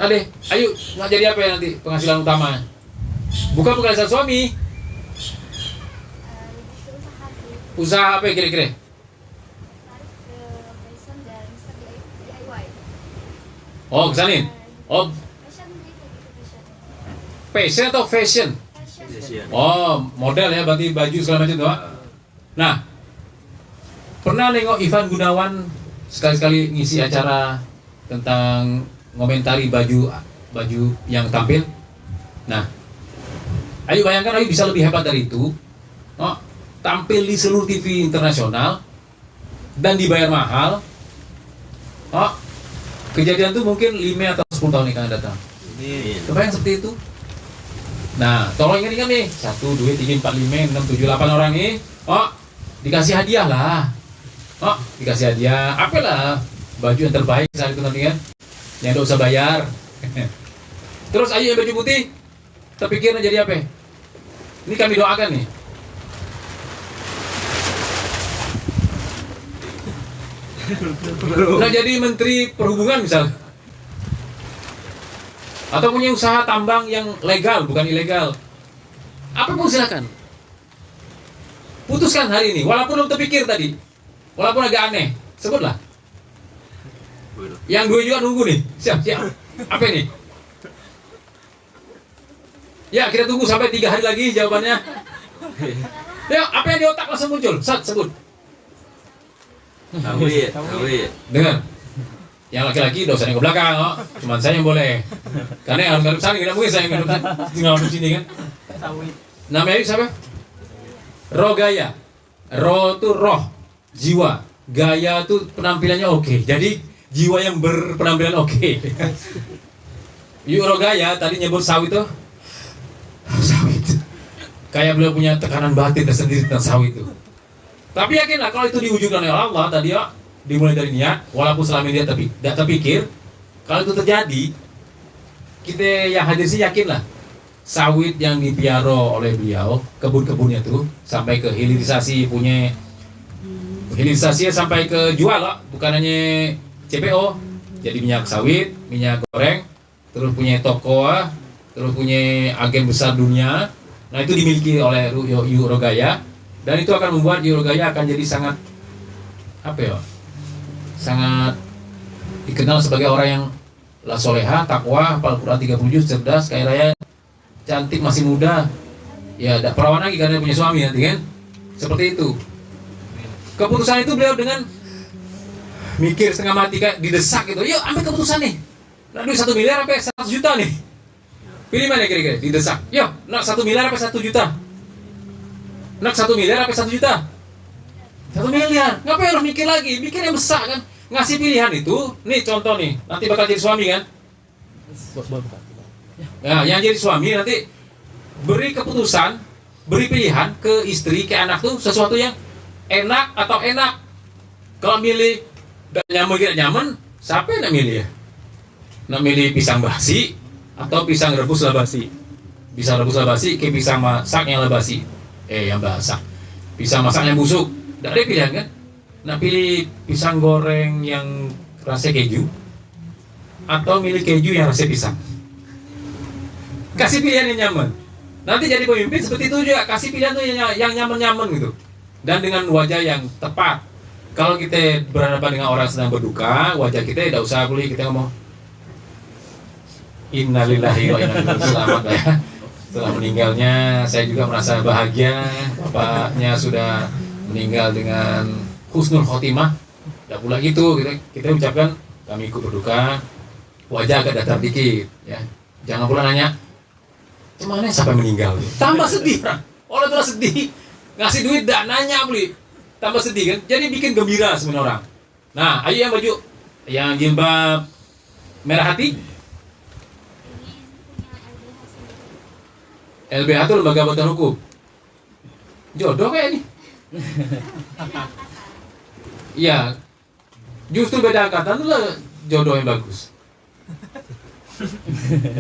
Ade, ayo nggak jadi apa ya nanti penghasilan utama? Bukan penghasilan suami. Usaha apa kira-kira? Oh, kesanin. Oh, fashion atau fashion? Oh, model ya, berarti baju segala macam tuh. Nah, pernah nengok Ivan Gunawan sekali-sekali ngisi acara tentang ngomentari baju yang tampil. Nah, ayo bayangkan, ayo bisa lebih hebat dari itu. Oh, tampil di seluruh TV internasional dan dibayar mahal. Oh, kejadian itu mungkin 5 atau 10 tahun yang akan datang. Kebayang seperti itu? Nah, tolong ingat-ingat nih, 1, 2, 3, 4, 5, 6, 7, 8 orang nih. Oh, dikasih hadiah lah. Oh, dikasih hadiah, apalah, baju yang terbaik saat itu nanti kan, yang tidak usah bayar. Terus ayo yang baju putih, terpikir jadi apa? Ini kami doakan nih. Nah, jadi menteri perhubungan misalnya, atau punya usaha tambang yang legal bukan ilegal, apapun silakan. Putuskan hari ini, walaupun belum terpikir tadi, walaupun agak aneh, sebutlah. Yang 2 juga nunggu nih, siap. Apa ini? Ya, kita tunggu sampai 3 hari lagi jawabannya. Ya, apa yang di otak langsung muncul? Sebut. Kawit. Dengar. Yang laki-laki dosa yang ke belakang, oh. Cuman saya yang boleh. Karena yang harus ngadep sana, tidak mungkin saya yang ngadep sini kan. Namanya itu siapa? Rogaya. Ro itu roh, jiwa. Gaya itu penampilannya oke. Jadi jiwa yang berpenampilan oke. Yuk Rogaya tadi nyebut sawit tuh. Sawit. Kayak beliau punya tekanan batin tersendiri tentang sawit itu. Tapi yakinlah kalau itu diwujudkan oleh Allah tadi ya, dimulai dari niat, walaupun selama ini dia tidak terpikir, kalau itu terjadi, kita yang hadir sih yakinlah sawit yang dipiara oleh beliau, kebun-kebunnya tuh sampai ke hilirisasi punya, hilirisasinya sampai ke jual loh, bukan hanya CPO, jadi minyak sawit, minyak goreng, terus punya toko, terus punya agen besar dunia. Nah itu dimiliki oleh Rogaya, dan itu akan membuat Rogaya akan jadi sangat apa ya? Sangat dikenal sebagai orang yang la soleha, takwa, hafal Quran 30 juz, cerdas, kaya raya, cantik, masih muda. Ya, ada perawan lagi karena punya suami nanti kan. Seperti itu. Keputusan itu beliau dengan mikir setengah mati kayak didesak gitu. Yuk ambil keputusan nih. Nak duit 1 miliar apa 100 juta nih? Pilih mana kira-kira? Didesak. Yuk, nak 1 miliar apa 1 juta? Nak 1 miliar apa 1 juta? 1 miliar. Ngapain harus mikir lagi? Mikir yang besar kan. Ngasih pilihan itu, nih contoh nih, nanti bakal jadi suami kan? Nah, yang jadi suami nanti beri keputusan, beri pilihan ke istri, ke anak tuh sesuatu yang enak atau enak. Kalau milih gak nyaman, gak nyaman, siapa yang nak milih ya? Nak milih pisang basi atau pisang rebus lah basi? Pisang rebus lah basi ke pisang masak yang lah basi. Yang masak. Pisang masak yang busuk. Tidak ada pilihan kan? Nak pilih pisang goreng yang rasa keju atau milih keju yang rasa pisang? Kasih pilihan yang nyaman. Nanti jadi pemimpin seperti itu juga, kasih pilihan tuh yang nyaman-nyaman gitu. Dan dengan wajah yang tepat. Kalau kita berhadapan dengan orang sedang berduka, wajah kita tidak usah boleh kita ngomong innalillahi wa inna ilaihi raji'un, selamat ya. Setelah meninggalnya saya juga merasa bahagia, bapaknya sudah meninggal dengan husnul khotimah. Tidak pula gitu, kita ucapkan kami ikut berduka, wajah agak datar dikit ya. Jangan pula nanya, gimana sampai meninggal? Tambah sedih, orang tua sedih. Ngasih duit dah nanya beli. Tambah sedih kan? Jadi bikin gembira sebenarnya orang. Nah, ayo yang baju yang jilbab merah hati. LBH itu lembaga bantuan hukum. Jodoh kayak ini. Iya. Justru beda angkatan itu lah jodoh yang bagus.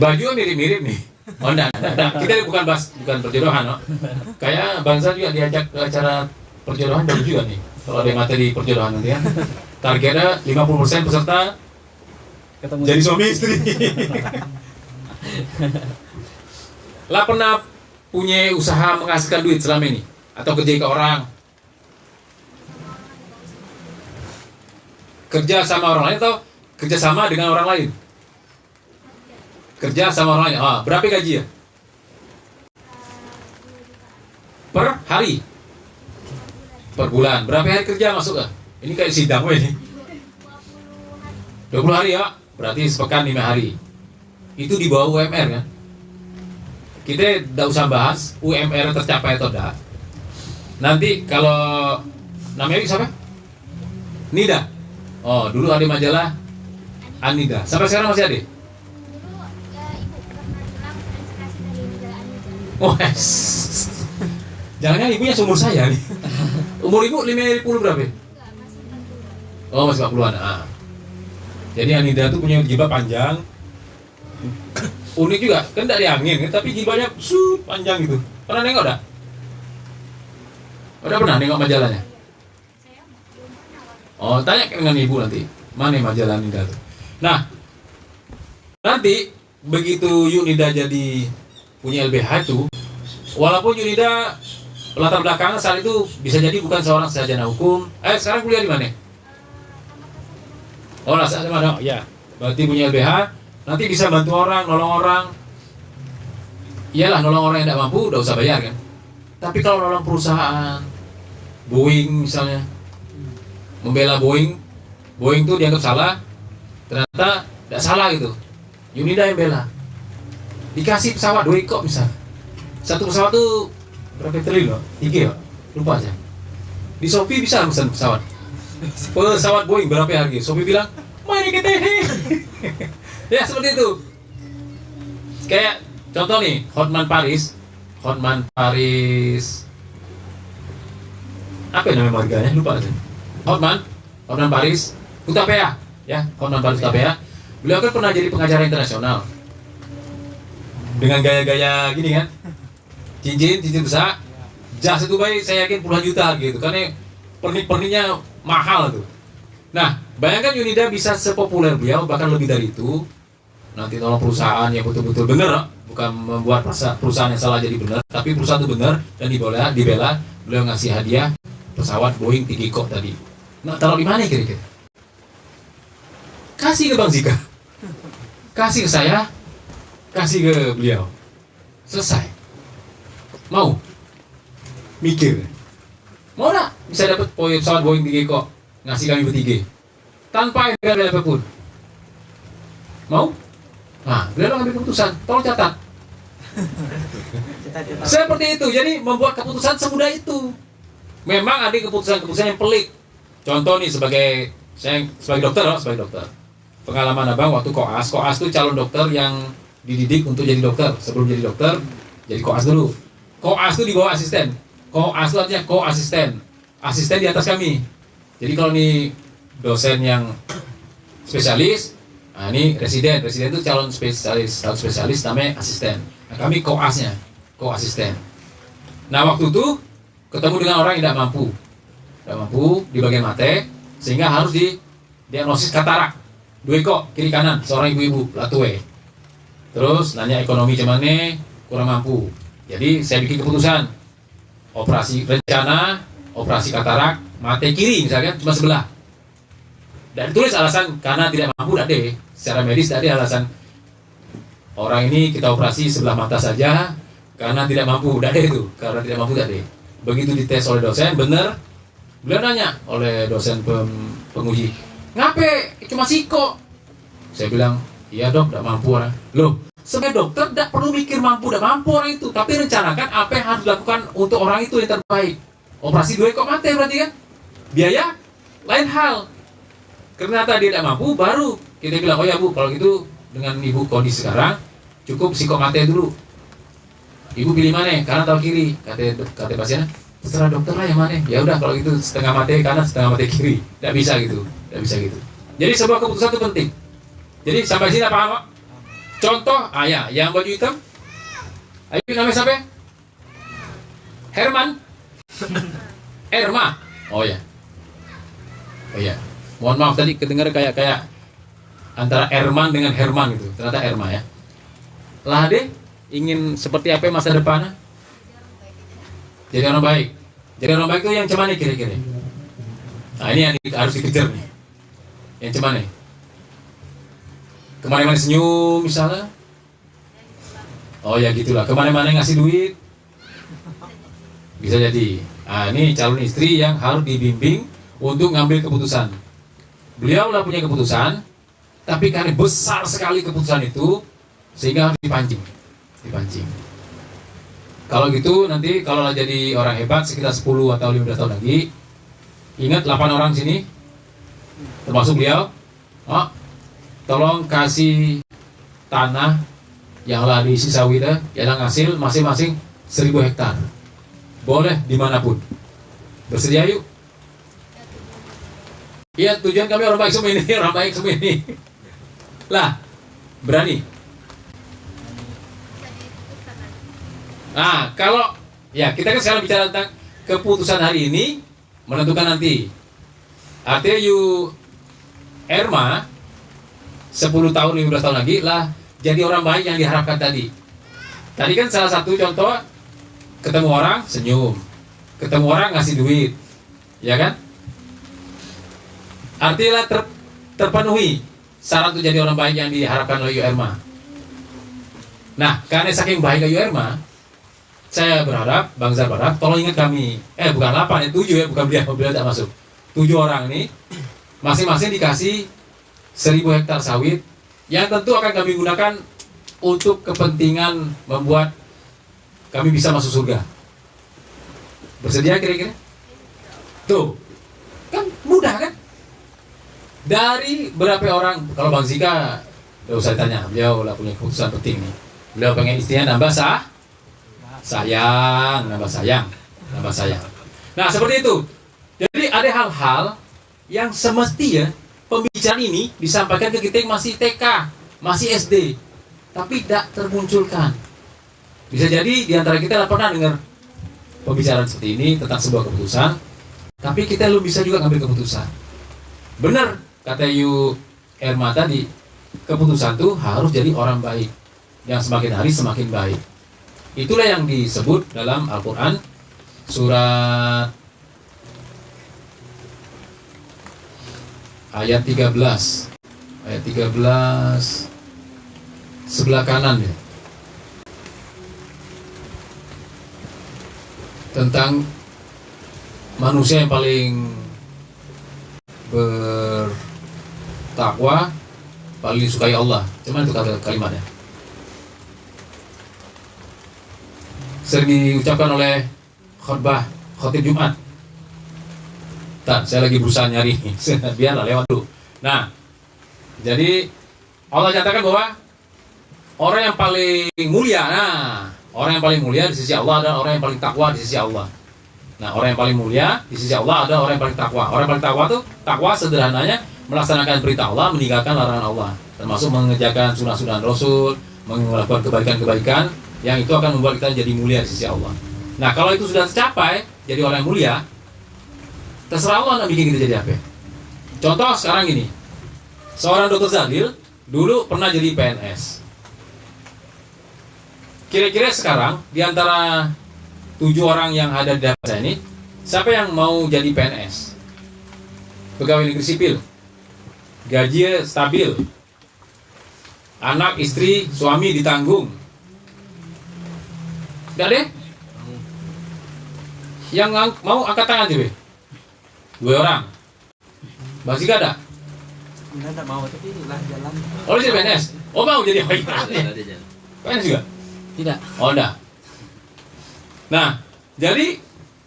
Baju mirip-mirip nih. Oh enggak. Kita bukan perjodohan, no. Kayak bangsa juga diajak ke acara perjodohan bagus juga nih. Kalau ada yang materi perjodohan nanti ya. Targetnya 50% peserta Ketemu jadi suami istri. Lah pernah punya usaha menghasilkan duit selama ini? Atau kerja ke orang? Kerja sama orang lain atau kerja sama dengan orang lain? Kerja sama orang lain. Berapa gaji ya? Per hari? Per bulan. Berapa hari kerja masuk ya? Ini kayak sidang ini. 20 hari ya? Berarti sepekan 5 hari. Itu di bawah UMR kan? Kita tidak usah bahas UMR tercapai atau tidak. Nanti kalau namanya siapa? Nida. Oh, dulu ada majalah Anida. Sampai sekarang masih ada? Oh, jangan-jangan ibunya seumur saya nih. Umur ibu 50 berapa? Oh, masih 40-an. Jadi Anida tuh punya jilbab panjang. Unik juga, kan dari angin, tapi jilbabnya panjang gitu. Pernah nengok dah? Udah pernah nengok majalahnya? Oh, tanya dengan ibu nanti. Mana majalah Nida tuh? Nah, nanti begitu Yunida jadi punya LBH itu, walaupun Yunida latar belakangnya saat itu bisa jadi bukan seorang sarjana hukum. Sekarang kuliah di mana? Oh, di mana? Ya, berarti punya LBH. Nanti bisa bantu orang, nolong orang. Iyalah, nolong orang yang tidak mampu, udah usah bayar kan. Tapi kalau nolong perusahaan, Boeing misalnya, membela Boeing itu dianggap salah, ternyata tidak salah gitu. Yunida yang bela. Dikasih pesawat 2 ekor misalnya. Satu pesawat tuh berapa triliun loh? 3 ya? Lupa aja. Di Shopee bisa pesan pesawat. Pesawat Boeing berapa harga? Shopee bilang, mana kita ini? Ya seperti itu. Kayak contoh nih, Hotman Paris. Apa nama marganya? Lupa aja. Hotman Paris Hutapea, ya, Hotman Paris Hutapea. Beliau kan pernah jadi pengacara internasional. Dengan gaya-gaya gini kan. Cincin besar. Jas itu baik, saya yakin puluhan juta gitu. Karena pernik-perniknya mahal tuh. Nah, bayangkan Yunida bisa sepopuler beliau, bahkan lebih dari itu. Nanti tolong perusahaan yang betul-betul benar, bukan membuat perusahaan yang salah jadi benar, tapi perusahaan itu benar dan dibela, beliau ngasih hadiah pesawat Boeing 3 kok tadi. Nah, taruh di mana kira-kira? Kasih ke Bang Zika, kasih ke saya, kasih ke beliau, selesai. Mau? Mikir, mau nggak bisa dapat pesawat Boeing 3 kok, ngasih kami bertiga, tanpa ada apapun? Mau? Nah, beliau ambil keputusan, tolong catat. Seperti itu, jadi membuat keputusan semudah itu. Memang ada keputusan-keputusan yang pelik. Contoh nih sebagai dokter. Pengalaman abang waktu koas itu calon dokter yang dididik untuk jadi dokter. Sebelum jadi dokter, jadi koas dulu. Koas itu di bawah asisten. Koas itu artinya ko-asisten. Asisten di atas kami. Jadi kalau nih dosen yang spesialis, nah ini residen itu calon spesialis namanya asisten. Nah, kami koasnya, ko-asisten. Nah waktu itu ketemu dengan orang yang tidak mampu di bagian mata, sehingga harus didiagnosis katarak, 2 kok kiri kanan, seorang ibu-ibu latue. Terus nanya ekonomi cuman kurang mampu. Jadi saya bikin keputusan operasi katarak mata kiri misalkan cuma sebelah. Dan tulis alasan karena tidak mampu, tidak ada. Secara medis tidak ada alasan orang ini kita operasi sebelah mata saja karena tidak mampu, tidak ada itu. Karena tidak mampu, tidak ada. Begitu dites oleh dosen, benar. Beliau nanya oleh dosen penguji, ngape cuma siko? Saya bilang, iya dok, tidak mampu orang. Loh, Sebagai dokter tidak perlu mikir mampu tidak mampu orang itu, tapi rencanakan apa yang harus dilakukan untuk orang itu yang terbaik. Operasi 2 kok mati berarti kan? Biaya lain hal. Ternyata dia tidak mampu, baru kita bilang, oh ya Bu, kalau gitu dengan ibu kondisi sekarang cukup psikomate dulu. Ibu pilih mana? Kanan atau kiri? Kata pasien, terserah dokter lah yang mana. Ya udah kalau gitu setengah mate kanan, setengah mate kiri. Tidak bisa gitu, tidak bisa gitu. Jadi sebuah keputusan itu penting. Jadi sampai sini paham Pak? Contoh, ayah yang baju hitam. Ayo namanya siapa? Herman. Erma. Oh ya. Oh ya. Mohon maaf tadi kedengar kayak antara Erman dengan Herman gitu. Ternyata Erma ya. Lah deh, ingin seperti apa masa depannya? Jadi orang baik. Jadi orang baik itu yang cuman nih kira-kira. Nah ini yang harus dikejar nih. Yang cuman nih. Kemana-mana senyum misalnya. Oh ya gitulah. Kemana-mana ngasih duit. Bisa jadi. Nah ini calon istri yang harus dibimbing untuk ngambil keputusan. Beliau lah punya keputusan, tapi karena besar sekali keputusan itu, sehingga harus dipancing. Kalau gitu nanti kalau lah jadi orang hebat sekitar 10 atau 15 tahun lagi, ingat 8 orang sini, termasuk beliau, tolong kasih tanah yang lah diisi sawit yang hasil masing-masing 1000 hektar. Boleh dimanapun. Bersedia yuk. Iya, tujuan kami orang baik semua ini, Lah, berani. Nah, kalau ya kita kan sekarang bicara tentang keputusan hari ini menentukan nanti. Artinya Erma 10 tahun, 15 tahun lagi lah jadi orang baik yang diharapkan tadi. Tadi kan salah satu contoh ketemu orang senyum, ketemu orang ngasih duit, ya kan? Artinya terpenuhi syarat untuk jadi orang baik yang diharapkan oleh Erma. Nah, karena saking baiknya Erma, saya berharap, Bang Zar berharap, tolong ingat kami. Bukan 8, 7 ya, bukan beliau tak masuk. 7 orang ini, masing-masing dikasih 1000 hektar sawit, yang tentu akan kami gunakan untuk kepentingan membuat kami bisa masuk surga. Bersedia kira-kira? Tuh, kan mudah kan? Dari berapa orang, kalau Bang Zika, tidak usah ditanya, beliau lah punya keputusan penting nih. Beliau pengen istrinya nambah sayang. Nah seperti itu. Jadi ada hal-hal yang semestinya pembicaraan ini disampaikan ke kita yang masih TK, masih SD, tapi tidak termunculkan. Bisa jadi di antara kita pernah dengar pembicaraan seperti ini tentang sebuah keputusan, tapi kita belum bisa juga ngambil keputusan. Benar kata Erma tadi, keputusan itu harus jadi orang baik, yang semakin hari semakin baik. Itulah yang disebut dalam Al-Quran surat ayat 13 sebelah kanan ya, tentang manusia yang paling bertakwa, paling disukai Allah. Cuman itu kata kalimatnya sering diucapkan oleh khotib Jumat. Saya lagi berusaha nyari biarlah lewat dulu. Nah, jadi Allah nyatakan bahwa orang yang paling mulia, orang yang paling mulia di sisi Allah adalah orang yang paling takwa di sisi Allah. Nah, orang yang paling mulia di sisi Allah adalah orang yang paling takwa. Orang yang paling takwa itu, takwa sederhananya melaksanakan perintah Allah, meninggalkan larangan Allah, termasuk mengerjakan sunah-sunah Rasul, melakukan kebaikan-kebaikan yang itu akan membuat kita jadi mulia di sisi Allah. Nah, kalau itu sudah tercapai, jadi orang yang mulia, terserah Allah nak bikin kita jadi apa. Contoh sekarang gini, seorang Dr. Zalil dulu pernah jadi PNS. Kira-kira sekarang di antara 7 orang yang ada di dalam saya ini, siapa yang mau jadi PNS? Pegawai negeri sipil, gajinya stabil, anak, istri, suami ditanggung. Gak deh? Yang mau angkat tangan coba. 2 orang. Bang Zika ada? Enggak mau, tapi lah jalan. Oh jadi PNS? Oh mau jadi PNS? PNS juga? Tidak. Oh, enggak. Nah, jadi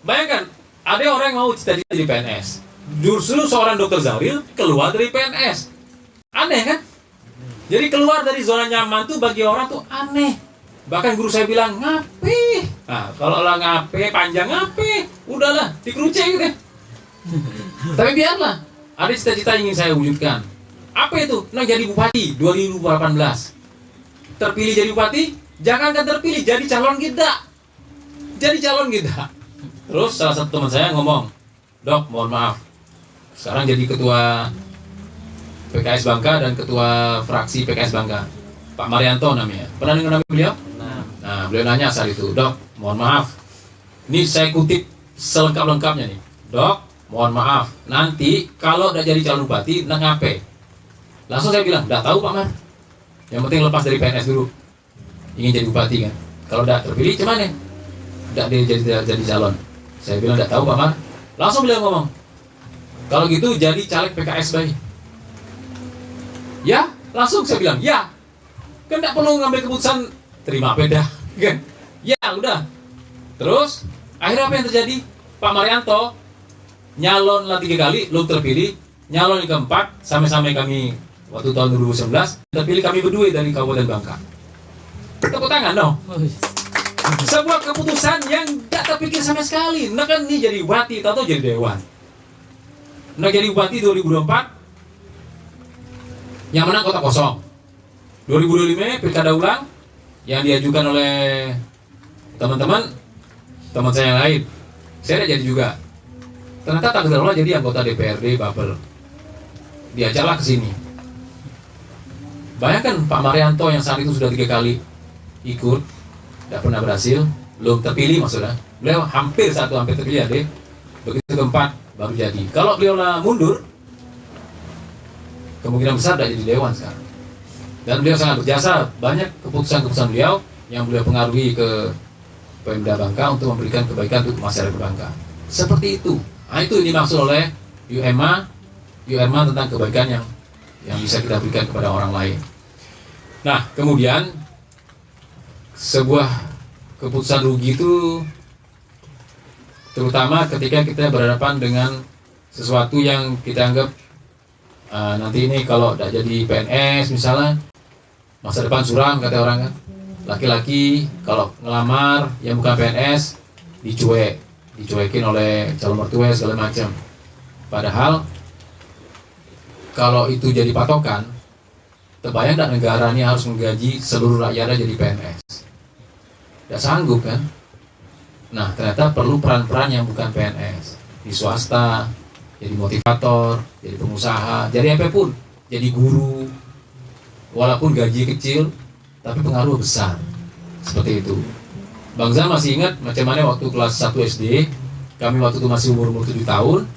bayangkan ada orang yang mau cita-cita jadi PNS. Justru seorang dokter Zaril keluar dari PNS. Aneh kan? Jadi keluar dari zona nyaman tuh bagi orang tuh aneh. Bahkan guru saya bilang, ngape? Nah, kalau orang ngape, panjang ngape? Udahlah, dikerucek gitu. Tapi biarlah, ada cita-cita yang ingin saya wujudkan. Apa itu? Nah, jadi bupati 2018. Terpilih jadi bupati, jangankan terpilih, jadi calon kita. Jadi calon kita. Terus salah satu teman saya ngomong, Dok, mohon maaf, sekarang jadi ketua PKS Bangka dan ketua fraksi PKS Bangka, Pak Marianto namanya. Pernah dengar nama beliau? Nah, beliau nanya saat itu, Dok, mohon maaf, ini saya kutip selengkap-lengkapnya nih. Dok, mohon maaf, nanti kalau udah jadi calon bupati, nah ngape? Langsung saya bilang, udah tahu Pak Mar. Yang penting lepas dari PNS dulu. Ingin jadi bupati kan. Kalau udah terpilih, gimana? Udah dia jadi calon. Saya bilang, udah tahu Pak Mar. Langsung beliau ngomong, kalau gitu jadi caleg PKS baik. Ya, langsung saya bilang, ya. Kan tidak perlu ngambil keputusan terima beda, kan? Ya, udah. Terus, akhirnya apa yang terjadi? Pak Marianto nyalon lah 3 kali, belum terpilih. Nyalon yang keempat, sama-sama kami waktu tahun 2019, terpilih kami berdua dari Kabupaten Bangka. Tepuk tangan dong. Sebuah keputusan yang tidak terpikir sama sekali. Nah kan ini jadi bupati, atau jadi dewan. Nah jadi bupati 2024, yang menang kota kosong. 2025 pilkada ulang yang diajukan oleh teman saya yang lain. Saya tidak jadi juga. Ternyata takdir Allah jadi anggota DPRD Babel. Diajaklah ke sini. Bayangkan Pak Marianto yang saat itu sudah 3 kali ikut, tidak pernah berhasil, belum terpilih maksudnya. Beliau hampir terpilih ya, begitu keempat baru jadi. Kalau beliau mundur, kemungkinan besar tidak jadi dewan sekarang. Dan beliau sangat berjasa, banyak keputusan-keputusan beliau yang beliau pengaruhi ke Pemda Bangka untuk memberikan kebaikan untuk masyarakat Bangka. Seperti itu. Nah, itu dimaksud oleh UMA tentang kebaikan yang bisa kita berikan kepada orang lain. Nah, kemudian sebuah keputusan rugi itu terutama ketika kita berhadapan dengan sesuatu yang kita anggap nanti ini kalau tidak jadi PNS misalnya, masa depan suram kata orang kan. Laki-laki kalau ngelamar yang bukan PNS dicuekin oleh calon mertua segala macam. Padahal kalau itu jadi patokan, terbayang tak negara ini harus menggaji seluruh rakyatnya jadi PNS. Tidak sanggup kan? Nah ternyata perlu peran-peran yang bukan PNS. Di swasta, jadi motivator, jadi pengusaha, jadi apapun, jadi guru. Walaupun gaji kecil, tapi pengaruh besar. Seperti itu. Bang Zan masih ingat macam mana waktu kelas 1 SD, kami waktu itu masih umur 7 tahun,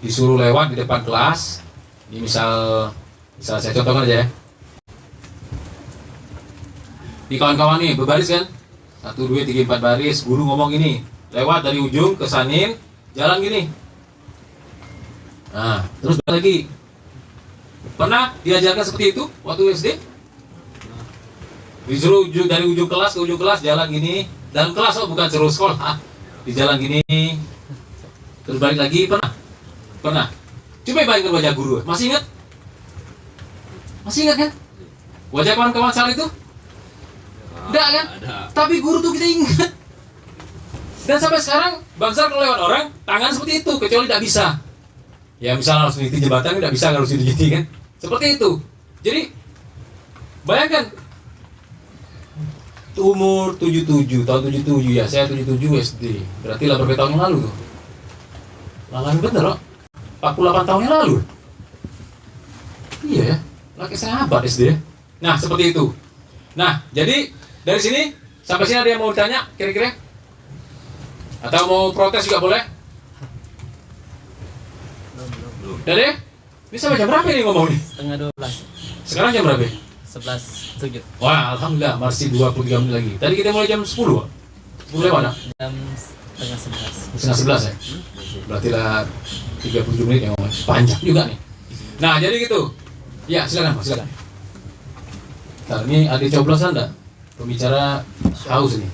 disuruh lewat di depan kelas. Ini misal saya contohkan aja ya. Di kawan-kawan nih berbaris kan, 1, 2, 3, 4 baris. Guru ngomong gini, lewat dari ujung ke sanin, jalan gini. Nah, terus balik lagi. Pernah diajarkan seperti itu waktu SD? Disuruh dari ujung kelas ke ujung kelas jalan gini. Dalam kelas bukan seluruh sekolah. Di jalan gini. Terus balik lagi, pernah? Pernah. Coba bayangkan wajah guru. Masih ingat? Masih ingat kan? Wajah kawan-kawan saat itu? Enggak kan? Tapi guru tuh kita ingat. Dan sampai sekarang bangsa kalau lewat orang, tangan seperti itu, kecuali tidak bisa. Ya misalnya harus meniti jembatan, tidak bisa harus digigit kan? Seperti itu. Jadi bayangkan umur 77, tahun 77 ya, saya 77 SD. Berarti lah berapa tahun yang lalu tuh? Lalu bener loh. 48 tahun yang lalu. Iya ya, laki setengah abad SD. Nah, seperti itu. Nah, jadi dari sini sampai sini ada yang mau ditanya kira-kira? Atau mau protes juga boleh? Dede? Ini sampai jam berapa ini ngomong nih? Setengah 12. Sekarang jam berapa? 11.07. Wah, alhamdulillah masih 23 menit lagi. Tadi kita mulai jam 10, Pak. 10 lewat, ya? Jam setengah 11. Setengah 11 ya? Berarti lah 37 menit yang ngomong. Panjang juga nih. Nah, jadi gitu. Ya, silakan Pak, silakan. Ntar, ini ada coblosan enggak? pembicara haus nih.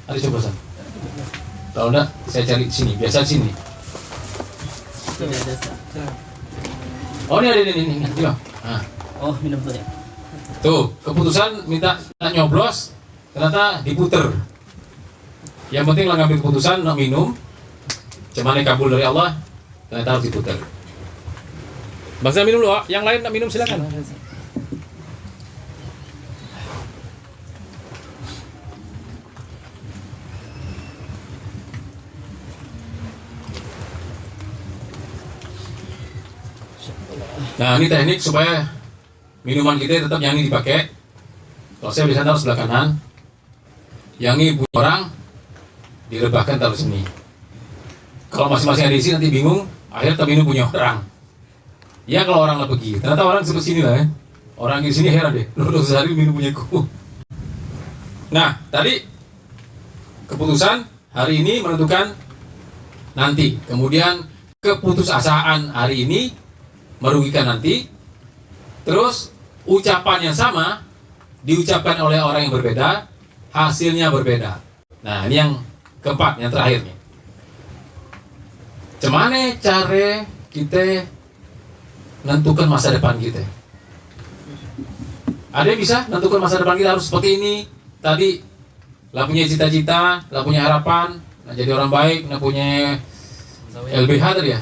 Ada coba San. Kalau enggak, saya cari sini. Biasa di sini. Sudah ada, Ustaz. Oh ini ada ini. Nah. Oh, minum dulu ya. Tuh, keputusan minta nyoblos, ternyata diputer. Yang penting lah ngambil keputusan, nak minum. Cuman yang kabul dari Allah, ternyata harus diputer. Bangsa minum dulu, yang lain nak minum silakan. Nah ini teknik supaya minuman kita tetap yang ini dipakai. Kalau saya biasanya taruh sebelah kanan, yang ini punya orang direbahkan taruh sini. Kalau masing-masing ada di sini nanti bingung, akhirnya tak minum punya orang. Ya kalau orang lah pergi, ternyata orang seperti sini lah ya. Orang di sini heran deh, lu sehari minum punya ku. Nah tadi keputusan hari ini menentukan nanti, kemudian keputusasaan hari ini merugikan nanti. Terus ucapan yang sama diucapkan oleh orang yang berbeda, hasilnya berbeda. Nah ini yang keempat, yang terakhir nih. Cemane cara kita menentukan masa depan kita? Ada yang bisa menentukan masa depan kita harus seperti ini. Tadi lah punya cita-cita, lah punya harapan, nah jadi orang baik, nah punya LBH tadi ya.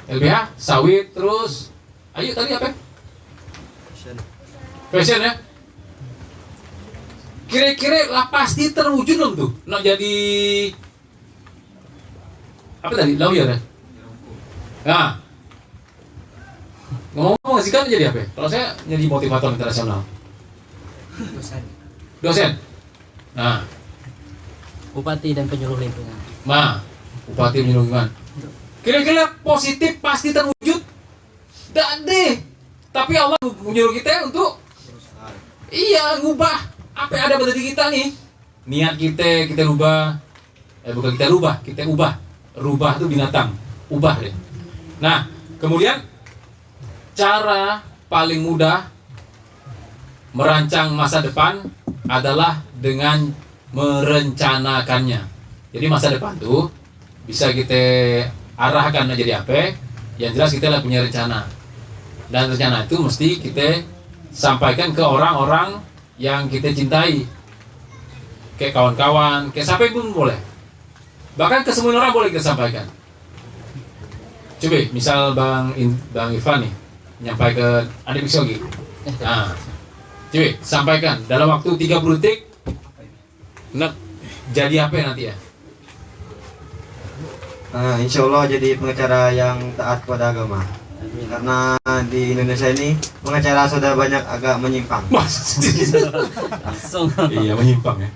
LBH, sawit, terus ayo tadi apa? Fashion ya. Kira-kira lah pasti terwujud belum tuh? Nak jadi apa tadi? Lawyer ya? Nah, ngomong-ngomong sih kan jadi apa? Kalau saya jadi motivator internasional. Dosen. Nah, Bupati dan penyuluh lingkungan. Bupati penyuluh lingkungan. Kira-kira positif pasti terwujud? Tidak deh. Tapi Allah menyuruh kita untuk ngubah apa yang ada pada diri kita nih. Niat kita rubah. Bukan kita rubah, kita ubah. Rubah itu binatang, ubah deh. Nah, kemudian cara paling mudah merancang masa depan adalah dengan merencanakannya. Jadi masa depan tuh bisa kita arahkan jadi apa? Yang jelas kita lah punya rencana. Dan rencana itu mesti kita sampaikan ke orang-orang yang kita cintai. Kayak kawan-kawan, kayak siapa pun boleh. Bahkan ke semua orang boleh kita sampaikan. Coba, misal Bang Irfan nih, nyampai ke adik Bisogi. Nah, coba, sampaikan dalam waktu 30 detik. Nak jadi apa nanti ya? Insya Allah jadi pengacara yang taat kepada agama. Karena di Indonesia ini pengacara sudah banyak agak menyimpang. Langsung. Iya, menyimpang ya.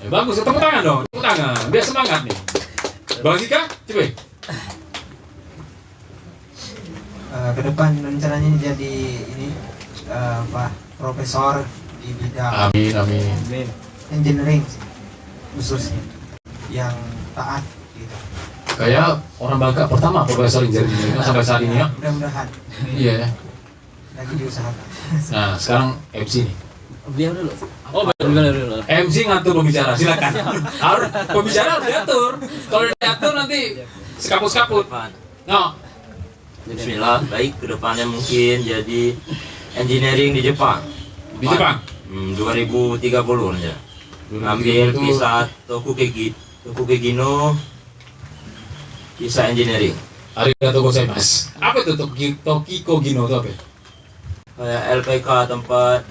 Bagus, tepuk tangan dong, tepuk tangan, biar semangat nih. Bang Zika, coba. Ke depan rencananya jadi ini profesor di bidang Amin. engineering khususnya yang taat gitu. Kayak orang Bangka pertama profesor engineering sampai saat ini ya. Mudah-mudahan Iya. lagi diusahakan. Nah, sekarang MC nih. Beliau dulu. Oh, Dulu. MC ngatur pembicara, silakan. Harus pembicara harus diatur. Kalau diatur nanti sekaput-sekaput. No. Bismillah, baik kedepannya mungkin jadi engineering di Jepang. Di Jepang. 2030 ya. Ambil kisah Tokugegino, kisah engineering. Arigatou gozaimasu. Apa itu Tokiko Gino itu apa? Kayak LPK tempat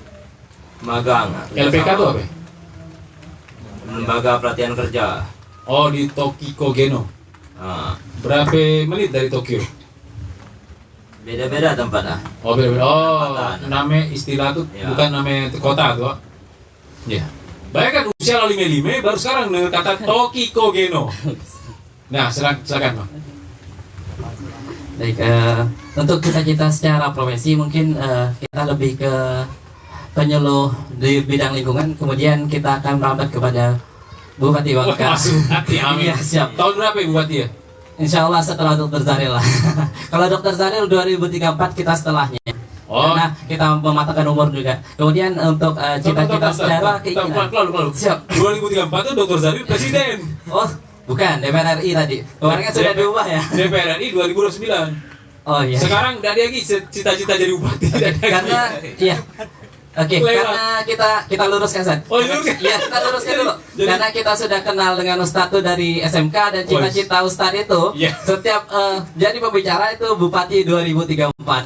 magang. LPK itu apa? Lembaga pelatihan kerja. Oh, di Tokiko Geno. Nah, Berapa menit dari Tokyo? beda-beda tempat lah. Oh, beda-beda. Oh, Tempatan. nama istilah itu Ya. bukan nama kota tuh. Ya. Bayangkan usia lo 55 baru sekarang dengar kata Tokiko Geno. Nah, silakan Bang. Baik, untuk kita secara profesi mungkin kita lebih ke penyuluh di bidang lingkungan, kemudian kita akan merambat kepada Bupati Wah, Bangka. masuk hati, amin. Iya, siap. Tahun berapa ya Bupati ya? Insya Allah setelah Dokter Zaril lah. Kalau Dokter Zaril 2034 kita setelahnya. Oh. Nah, kita mematangkan umur juga. Kemudian untuk cita-cita secara keinginan. Lalu. Siap. 2034 itu Dr. Zaril presiden. Oh, bukan DPR RI tadi. Kemarin kan sudah diubah ya. DPR RI 2029. Oh iya. Sekarang nggak ada lagi cita-cita jadi bupati. Karena iya. Oke, Lewat. karena kita luruskan San. Oh, luruskan. Iya, kita luruskan dulu. Jadi- Karena kita sudah kenal dengan Ustadz tuh dari SMK dan cita-cita Ustadz itu Iya. setiap jadi pembicara itu Bupati 2034.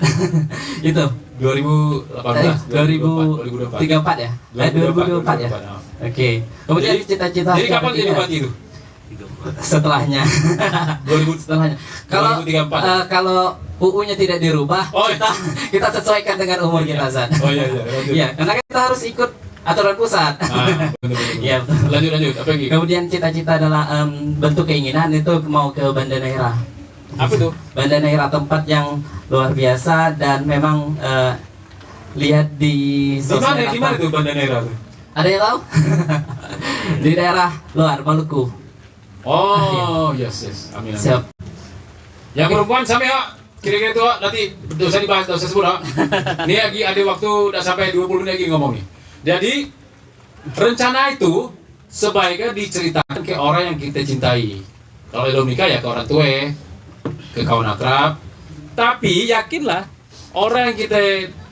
Itu 2018, 2034 ya? 2024 ya? Oke. Kemudian Jadi- cita-cita Jadi kapan jadi keinginan. bupati itu? Setelahnya. 2000 Setelahnya. Kalau 2034. kalau UU-nya tidak dirubah, Oh, iya. kita sesuaikan dengan umur kita, San. Oh iya iya. Lanjut. Iya, karena kita harus ikut aturan pusat. Ah, benar-benar. Iya. Lanjut apa lagi? Kemudian cita-cita adalah bentuk keinginan itu mau ke Banda Neira. Apa itu? Banda Neira tempat yang luar biasa dan memang lihat di Di mana itu Banda Neira tuh? Ada yang tahu? Di daerah luar Maluku. Oh, yes. Amin. Amin. Siap. Yang perempuan sampai ya. Kira-kira itu nanti dosa dibahas, dosa sebut ya. Ini lagi ada waktu udah sampai 20 menit lagi ngomong nih. Jadi rencana itu sebaiknya diceritakan ke orang yang kita cintai. Kalau belum nikah ya ke orang tua, ke kawan akrab. Tapi yakinlah orang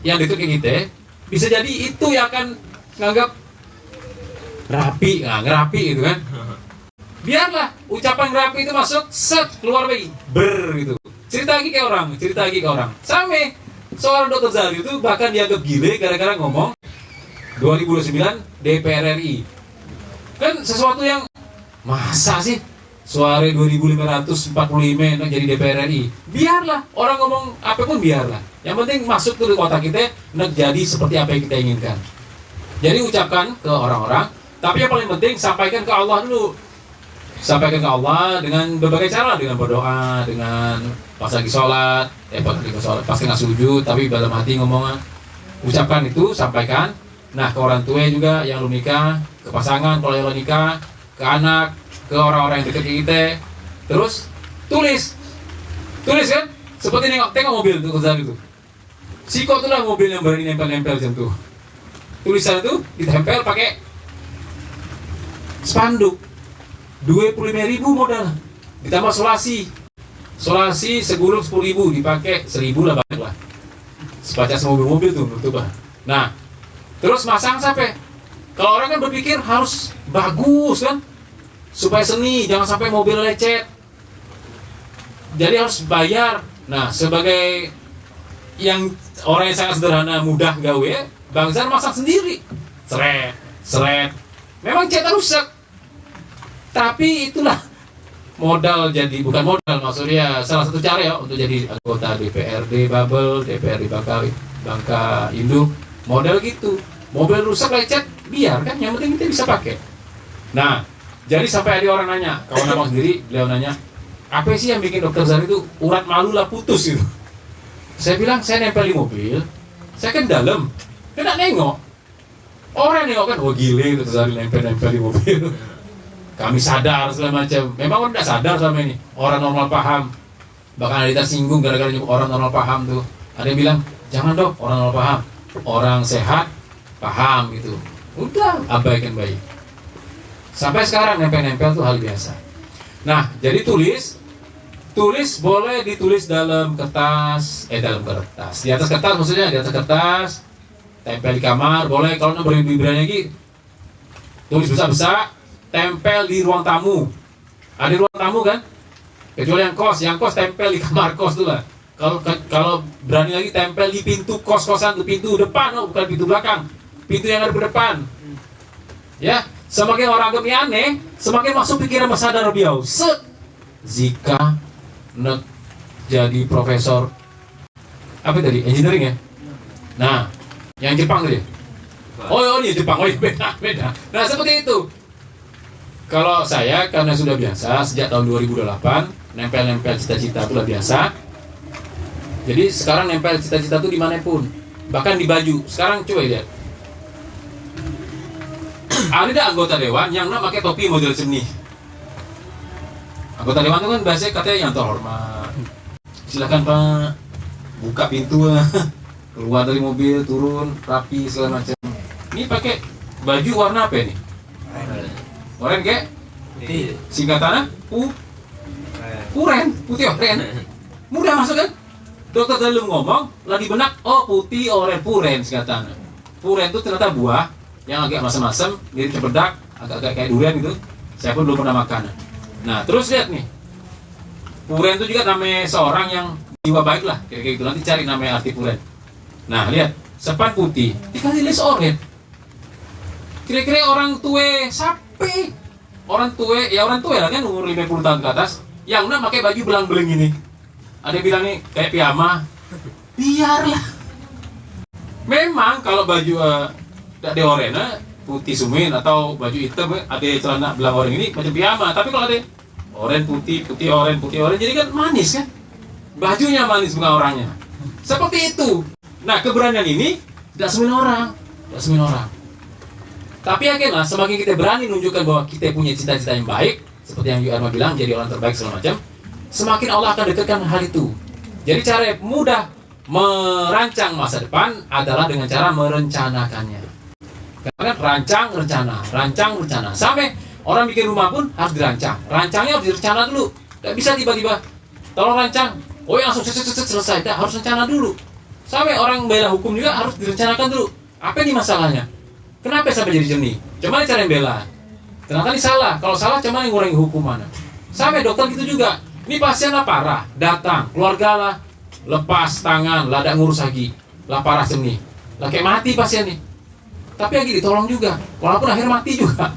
yang dekat ke kita bisa jadi itu yang akan nganggap ngerapi gitu kan. Biarlah ucapan rapi itu masuk, set keluar lagi, gitu. Cerita lagi ke orang, Sampai seorang Dr. Zaril itu bahkan dianggap gile gara-gara ngomong 2029 DPR RI. Kan sesuatu yang masa sih suara 2545 jadi DPR RI. Biarlah orang ngomong apapun biarlah. Yang penting masuk ke otak kita, jadi seperti apa yang kita inginkan. Jadi ucapkan ke orang-orang, tapi yang paling penting sampaikan ke Allah dulu. Sampaikan ke Allah dengan berbagai cara, dengan berdoa, dengan pas lagi sholat, pas tengah sujud, tapi dalam hati ngomong, ucapkan itu, sampaikan. Nah ke orang tua juga yang lu nikah, ke pasangan kalau yang lu nikah, ke anak, ke orang-orang yang dekat kita. Terus tulis kan, seperti tengok mobil tuh Kezal itu. Siko itulah mobil yang berani nempel-nempel macam tuh. Tulisan itu ditempel pakai spanduk. 25.000 modal ditambah solasi segulung 10.000 dipakai 1.000 lah banyak lah sebaca mobil-mobil tuh nutup. Nah terus masang sampai kalau orang kan berpikir harus bagus kan supaya seni, jangan sampai mobil lecet, jadi harus bayar. Nah sebagai yang orang yang sangat sederhana mudah gawe, Bang Zar masang sendiri, seret memang cetak rusak. Tapi itulah modal, jadi bukan modal maksudnya salah satu cara ya untuk jadi anggota DPRD Babel, DPRD Bangka Induk, modal gitu. Mobil rusak lecet, biar kan yang penting kita bisa pakai. Nah, jadi sampai ada orang nanya, kawan abang sendiri, beliau nanya, apa sih yang bikin Dokter Zari itu urat malu lah putus gitu. Saya bilang, saya nempel di mobil, saya kan dalam, kena nengok. Orang nengok kan, oh gile Dokter Zari nempel-nempel di mobil. Kami sadar segala macam. Memang orang tidak sadar sama ini. Orang normal paham. Bahkan ada yang tersinggung gara-gara orang normal paham tuh. Ada yang bilang, jangan dok, orang normal paham. Orang sehat paham gitu. Udah, abaikan baik. Sampai sekarang nempel-nempel tuh hal biasa. Nah, jadi tulis boleh ditulis dalam kertas, dalam kertas. Di atas kertas maksudnya, di atas kertas, tempel di kamar, boleh. Kalau berani lagi, tulis besar-besar, tempel di ruang tamu. Ada ruang tamu kan? Kecuali yang kos tempel di kamar kos tuh lah. Kalau berani lagi tempel di pintu kos-kosan tuh, pintu depan, bukan pintu belakang. Pintu yang ada di depan. Ya, semakin orang anggap ini aneh, semakin masuk pikiran Mas Sadar Biau. Zika nek jadi profesor apa tadi? Engineering ya? Nah, yang Jepang tadi. Oh ini Jepang, beda. Nah, seperti itu. Kalau saya karena sudah biasa sejak tahun 2008 nempel-nempel cita-cita itu udah biasa. Jadi sekarang nempel cita-cita itu dimanapun, bahkan di baju. Sekarang coba lihat, ada anggota dewan yang pakai topi model seni. Anggota dewan itu kan biasanya katanya yang terhormat. Silakan Pak, buka pintu. keluar dari mobil, turun, rapi segala macam. Ini pakai baju warna apa ini? Oranye kayak? Singkatannya puren, putih oren. Mudah masuk kan? Dokter Zalil ngomong, lagi benak, oh putih oren, puren singkatannya. Puren itu ternyata buah yang agak masam-masam, mirip cempedak, agak-agak kayak durian gitu. Saya pun belum pernah makan. Nah, terus lihat nih. Puren itu juga namanya seorang yang jiwa baik lah, kayak gitu. Nanti cari namanya arti puren. Nah, lihat, sepan putih, dikasih list oren. Kira-kira orang tua sapi. Orang tua lah kan umur 50 tahun ke atas. Yang udah pakai baju belang-beling ini. Ada bilang nih kayak piyama. Biarlah. Memang kalau baju ada oranye putih sumin atau baju hitam ada celana belang oranye ini macam piyama. Tapi kalau ada oranye putih, putih oranye jadi kan manis kan. Bajunya manis bukan orangnya. Seperti itu. Nah keberanian ini tidak semua orang. Tapi yakinlah semakin kita berani menunjukkan bahwa kita punya cita-cita yang baik, seperti yang Yuarma bilang, jadi orang terbaik segala macam, semakin Allah akan dekatkan hal itu. Jadi cara yang mudah merancang masa depan adalah dengan cara merencanakannya. Karena rancang rencana. Sampai orang bikin rumah pun harus dirancang. Rancangnya harus direncana dulu. Tidak bisa tiba-tiba tolong rancang, oh ya langsung selesai. Tidak, harus rencana dulu. Sampai orang bela hukum juga harus direncanakan dulu. Apa ini masalahnya? Kenapa sampai jadi jernih? Cuma cara yang bela. Ternyata ini salah. Kalau salah cuma yang ngurangi hukuman. Sampai dokter gitu juga. Ini pasien lah parah, datang, keluarga lah lepas tangan, lah ada ngurus lagi, lah parah jernih, lah kayak mati pasien nih. Tapi lagi ditolong juga, walaupun akhirnya mati juga.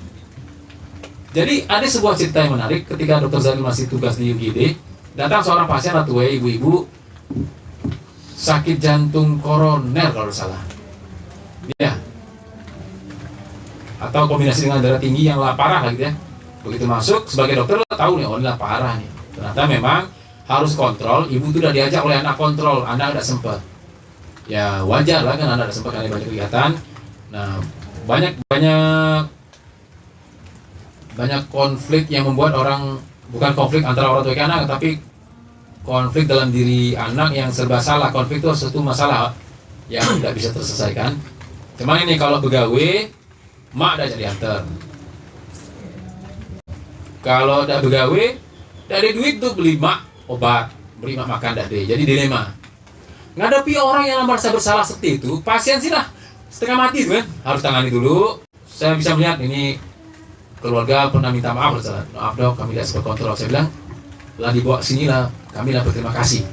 Jadi ada sebuah cerita yang menarik ketika Dr. Zalil masih tugas di UGD. Datang seorang pasien lah tua, ibu-ibu, sakit jantung koroner kalau salah. Ya. Atau kombinasi dengan darah tinggi yang lah parah lah gitu ya. Begitu masuk sebagai dokter lah tahu nih, oh ini lah parah nih. Ternyata memang harus kontrol. Ibu itu udah diajak oleh anak kontrol, anak tidak sempat. Ya wajar lah kan anak tidak sempat karena banyak kegiatan. Nah banyak konflik yang membuat orang, bukan konflik antara orang tua ke anak, tapi konflik dalam diri anak yang serba salah. Konflik itu satu masalah yang tidak bisa terselesaikan. Cuman ini kalau begawe, mak dah jadi antar. Kalau dah begawe, dah ada duit tuh beli mak obat, beli mak makan dah deh. Jadi dilema. Ngadapi orang yang merasa bersalah seperti itu, pasien sih lah setengah mati tuh kan, harus tangani dulu. Saya bisa melihat ini keluarga pernah minta maaf, maaf dok, kami tidak sempat kontrol. Saya bilang, lah dibawa sini lah, kami lah berterima kasih.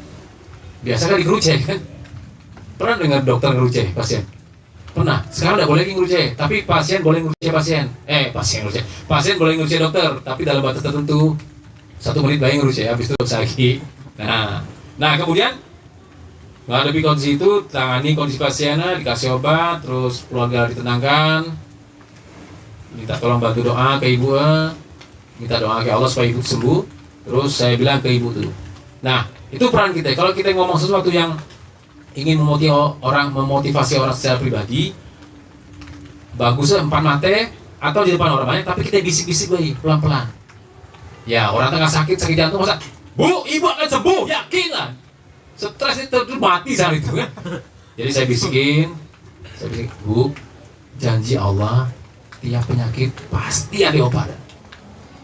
Biasa kan dikeruceh kan? Pernah dengar dokter ngeruceh pasien? Pernah. Sekarang tidak boleh lagi ngeruceh, tapi pasien boleh ngeruceh pasien. Pasien boleh ngeruceh dokter, tapi dalam batas tertentu. 1 menit bayi ngeruceh, habis itu lagi. Nah kemudian menghadapi kondisi itu, tangani kondisi pasiennya, dikasih obat, terus keluarga ditenangkan, minta tolong bantu doa ke ibu, minta doa ke Allah supaya ibu sembuh. Terus saya bilang ke ibu dulu. Nah itu peran kita. Kalau kita ngomong sesuatu yang ingin memotivasi orang secara pribadi, bagusnya 4 mata atau di depan orang banyak, tapi kita bisik-bisik lagi pelan-pelan. Ya orang tengah sakit jantung, masa bu ibu akan sembuh, yakin lah. Stres itu mati saat itu kan. Jadi saya bisikin, bu, janji Allah tiap penyakit pasti ada obat.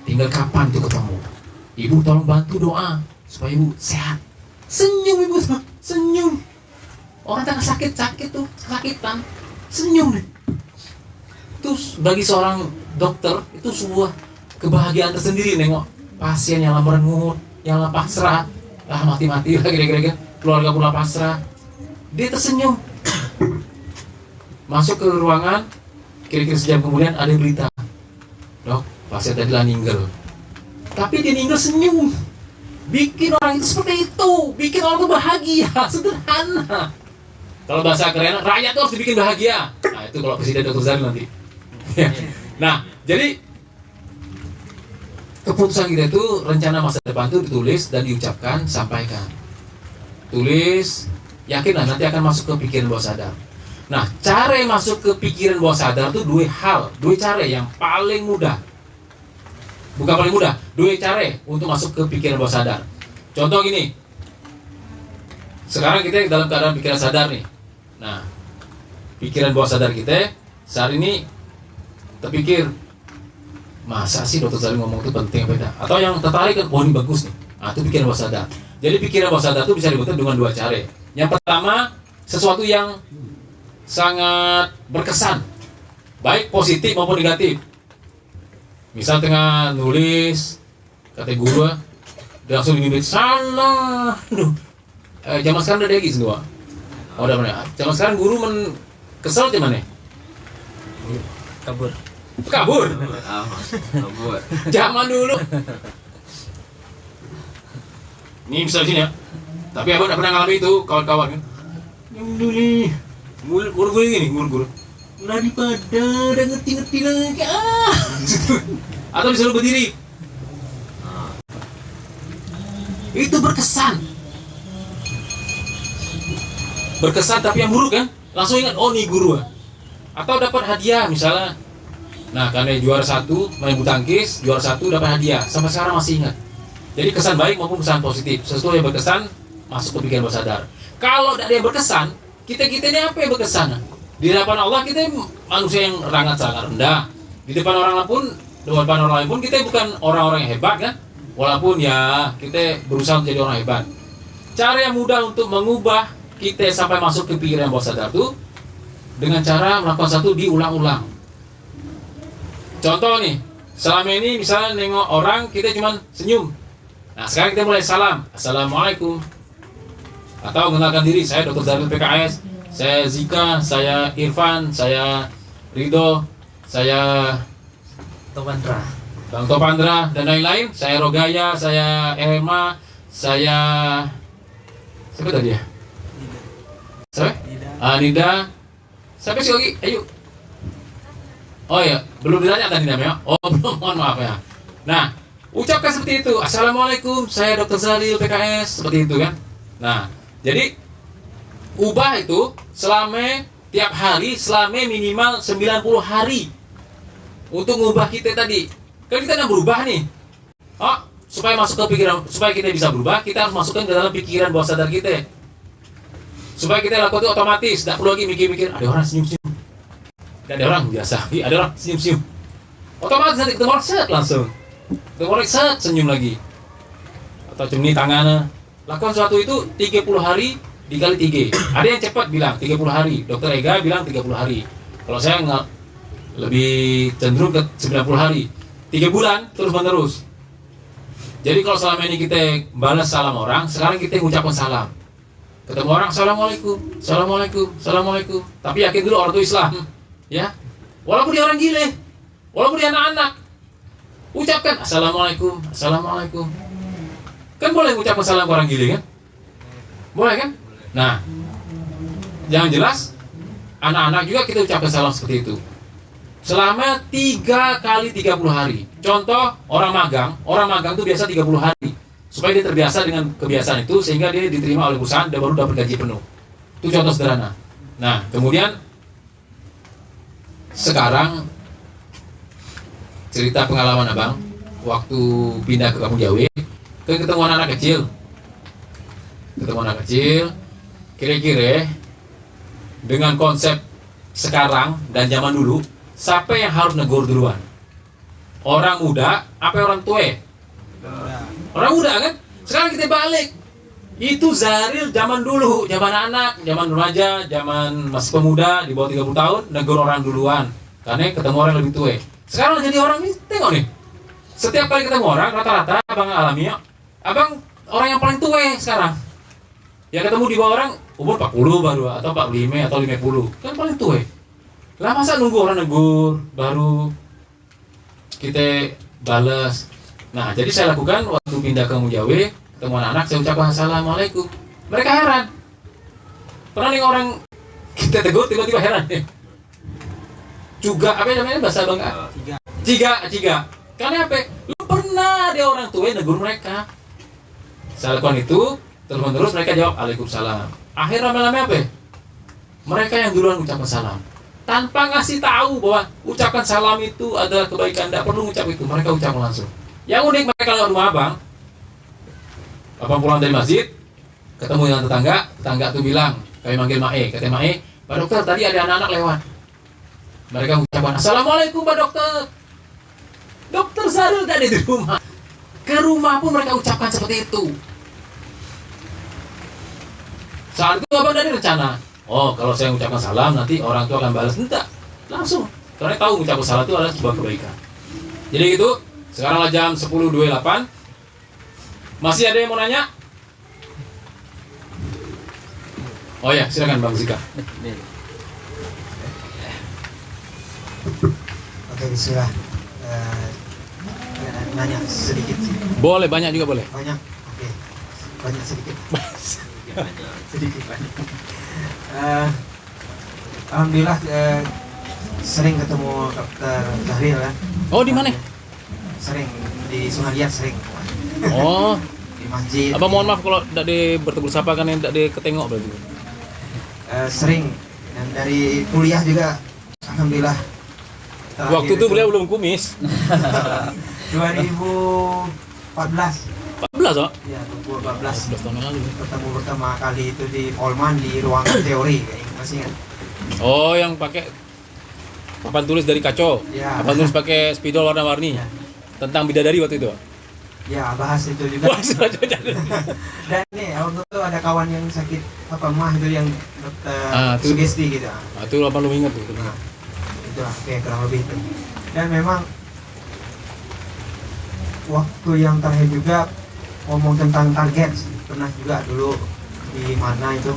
Tinggal kapan tuh ketemu. Ibu tolong bantu doa supaya ibu sehat. Senyum ibu, senyum. Orang tengah sakit tuh, kesakitan, senyum nih. Terus bagi seorang dokter itu sebuah kebahagiaan tersendiri nengok pasien yang lah merengut, yang lah pasrah, lah mati-mati lah kira-kira, keluarga pun lah pasrah. Dia tersenyum. Masuk ke ruangan, kira-kira sejam kemudian ada berita, dok, pasien tadi lah ninggal. Tapi dia ninggal senyum. Bikin orang itu seperti itu, bikin orang itu bahagia, sederhana. Kalau bahasa keren, rakyat itu harus dibikin bahagia. Nah itu kalau Presiden Dr. Zalil nanti. Nah jadi keputusan kita itu, rencana masa depan itu ditulis dan diucapkan, sampaikan. Tulis, yakinlah nanti akan masuk ke pikiran bawah sadar. Nah cara yang masuk ke pikiran bawah sadar itu dua cara yang paling mudah. Bukan paling mudah, 2 cara untuk masuk ke pikiran bawah sadar. Contoh gini, sekarang kita dalam keadaan pikiran sadar nih. Nah, pikiran bawah sadar kita saat ini terpikir, masa sih dokter Zalil ngomong itu penting apa tidak? Atau yang tertarik kan, oh ini bagus nih. Nah, itu pikiran bawah sadar. Jadi pikiran bawah sadar itu bisa dibentuk dengan dua cara. Yang pertama, sesuatu yang sangat berkesan, baik positif maupun negatif. Misal tengah nulis, kata guru, dia langsung dimimit salah. Zaman sekarang udah kayak gitu semua. Oh, udah mana? Zaman sekarang guru kesel cuman nih. Kabur. Kabur. Kabur. Zaman dulu. Ini bisa di sini ya. Tapi abang tidak pernah ngalami itu, kawan-kawan kan. Yang dulu nih, guru-guru gini, guru-guru. Daripada udah ngerti-ngerti lagi, atau disuruh berdiri. Itu berkesan. Berkesan tapi yang buruk kan, langsung ingat, oh nih guru. Atau dapat hadiah misalnya. Nah, karena juara 1 main bulu tangkis, juara 1 dapat hadiah. Sampai sekarang masih ingat. Jadi kesan baik maupun kesan positif, sesuatu yang berkesan masuk ke pikiran bawah sadar. Kalau tidak ada yang berkesan, kita ini apa yang berkesan? Di depan Allah kita manusia yang sangat rendah. Di depan orang lain pun kita bukan orang-orang yang hebat kan? Walaupun ya kita berusaha menjadi orang hebat. Cara yang mudah untuk mengubah kita sampai masuk ke pikiran bawah sadar itu dengan cara melakukan satu diulang-ulang. Contoh nih, selama ini misalnya nengok orang kita cuma senyum. Nah sekarang kita mulai salam, assalamualaikum. Atau mengenalkan diri, saya Dr. Zalil PKS, saya Zika, saya Irfan, saya Ridho, saya Topandra. Bang Topandra dan lain-lain. Saya Rogaya, saya Emma, saya siapa tadi ya? Siapa? Nida. Siapa sih lagi? Ayo. Oh ya, belum ditanya tadi namanya. Oh belum, mohon maaf ya. Nah, ucapkan seperti itu. Assalamualaikum, saya Dr. Zalil PKS, seperti itu kan. Nah, jadi ubah itu selama tiap hari, selama minimal 90 hari untuk ngubah kita tadi. Kan kita udah berubah nih. Oh, supaya masuk ke pikiran, supaya kita bisa berubah, kita harus masukkan ke dalam pikiran bawah sadar kita. Supaya kita lakukan itu otomatis, tidak perlu lagi mikir-mikir ada orang senyum-senyum. Tidak ada orang biasa, ada orang senyum-senyum. Otomatis nanti ketemu orang set langsung. Ketemu orang set senyum lagi. Atau cumi tangannya. Lakukan sesuatu itu 30 hari dikali 3. Ada yang cepat bilang 30 hari. Dokter Ega bilang 30 hari. Kalau saya lebih cenderung ke 90 hari. 3 bulan terus menerus. Jadi kalau selama ini kita balas salam orang, sekarang kita mengucapkan salam. Ketemu orang, assalamualaikum, assalamualaikum, assalamualaikum. Tapi yakin dulu orang itu Islam, ya. Walaupun dia orang gile, walaupun dia anak-anak, ucapkan assalamualaikum, assalamualaikum. Kan boleh ucapkan salam ke orang gile kan? Boleh kan? Nah, yang jelas anak-anak juga kita ucapkan salam seperti itu. Selama 3 kali 30 hari. Contoh orang magang itu biasa 30 hari. Supaya dia terbiasa dengan kebiasaan itu sehingga dia diterima oleh perusahaan dan baru dapat gaji penuh. Itu contoh sederhana. Nah, kemudian sekarang cerita pengalaman abang waktu pindah ke Kampung Jawi, kan ketemu anak-anak kecil. Kira-kira dengan konsep sekarang dan zaman dulu, siapa yang harus negur duluan? Orang muda apa orang tua? Orang muda kan? Sekarang kita balik. Itu Zalil zaman dulu, zaman anak, zaman remaja, zaman masih pemuda di bawah 30 tahun, negur orang duluan. Karena ketemu orang lebih tua. Sekarang jadi orang ini, tengok nih. Setiap kali ketemu orang, rata-rata abang alami ya, abang orang yang paling tua sekarang. Yang ketemu di bawah orang, umur 40 baru, atau 45, atau 50. Kan paling tua. Lah masa nunggu orang negur, baru kita balas. Nah, jadi saya lakukan waktu pindah ke Mujawe, ketemu anak-anak, saya ucapkan assalamualaikum. Mereka heran. Pernah nih orang kita tegur tiba-tiba heran. Juga apa namanya bahasa Bangka? Ciga. Karena apa? Lu pernah ada orang tua negur mereka. Saya lakukan itu, terus mereka jawab Waalaikumsalam. Akhirnya lama-lama apa? Mereka yang duluan ucapkan salam. Tanpa ngasih tahu bahwa ucapan salam itu adalah kebaikan, tidak perlu ucap itu, mereka ucapkan langsung. Yang unik mereka lewat rumah abang pulang dari masjid, ketemu dengan tetangga itu bilang, Kami manggil Mae, kata Mae, Pak Dokter tadi ada anak-anak lewat. Mereka mengucapkan Assalamualaikum Pak Dokter. Dokter Zaril tadi di rumah. Ke rumah pun mereka ucapkan seperti itu. Saat itu abang dari rencana, oh kalau saya mengucapkan salam nanti orang tua akan balas. Enggak, langsung. Karena tahu mengucapkan salam itu adalah sebuah kebaikan. Jadi gitu, sekarang jam 10.28. Masih ada yang mau nanya? Oh ya, silakan Bang Zika. Oke, bismillah. Nanya sedikit sih. Boleh, banyak juga boleh. Banyak. Oke. Banyak sedikit. Sedikit banyak. Alhamdulillah sering ketemu Dokter Zahril kan. Oh, di mana? Sering di Sungai sering. Oh, Di masjid. Abang mohon maaf kalau tidak bertegur sapa kan yang tidak ketengok berarti. Sering dan dari kuliah juga alhamdulillah. Waktu itu beliau belum kumis. 2014. 14 oh? Ya, 2014. 14 tahun yang lalu. Ketemu pertama kali itu di Polman di ruang teori kayaknya masih kan. Oh, yang pakai papan tulis dari kaco. Ya. Papan tulis pakai spidol warna-warni. Ya. Tentang bidadari waktu itu. Ya, bahas itu juga. Wah, saja. Dan nih, waktu itu ada kawan yang sakit apa mah itu yang dokter Itu. sugesti gitu. Nah, itu apa lu ingat tuh? Nah, itu lah kayak kurang lebih itu. Dan memang waktu yang terakhir juga ngomong tentang target pernah juga dulu di mana itu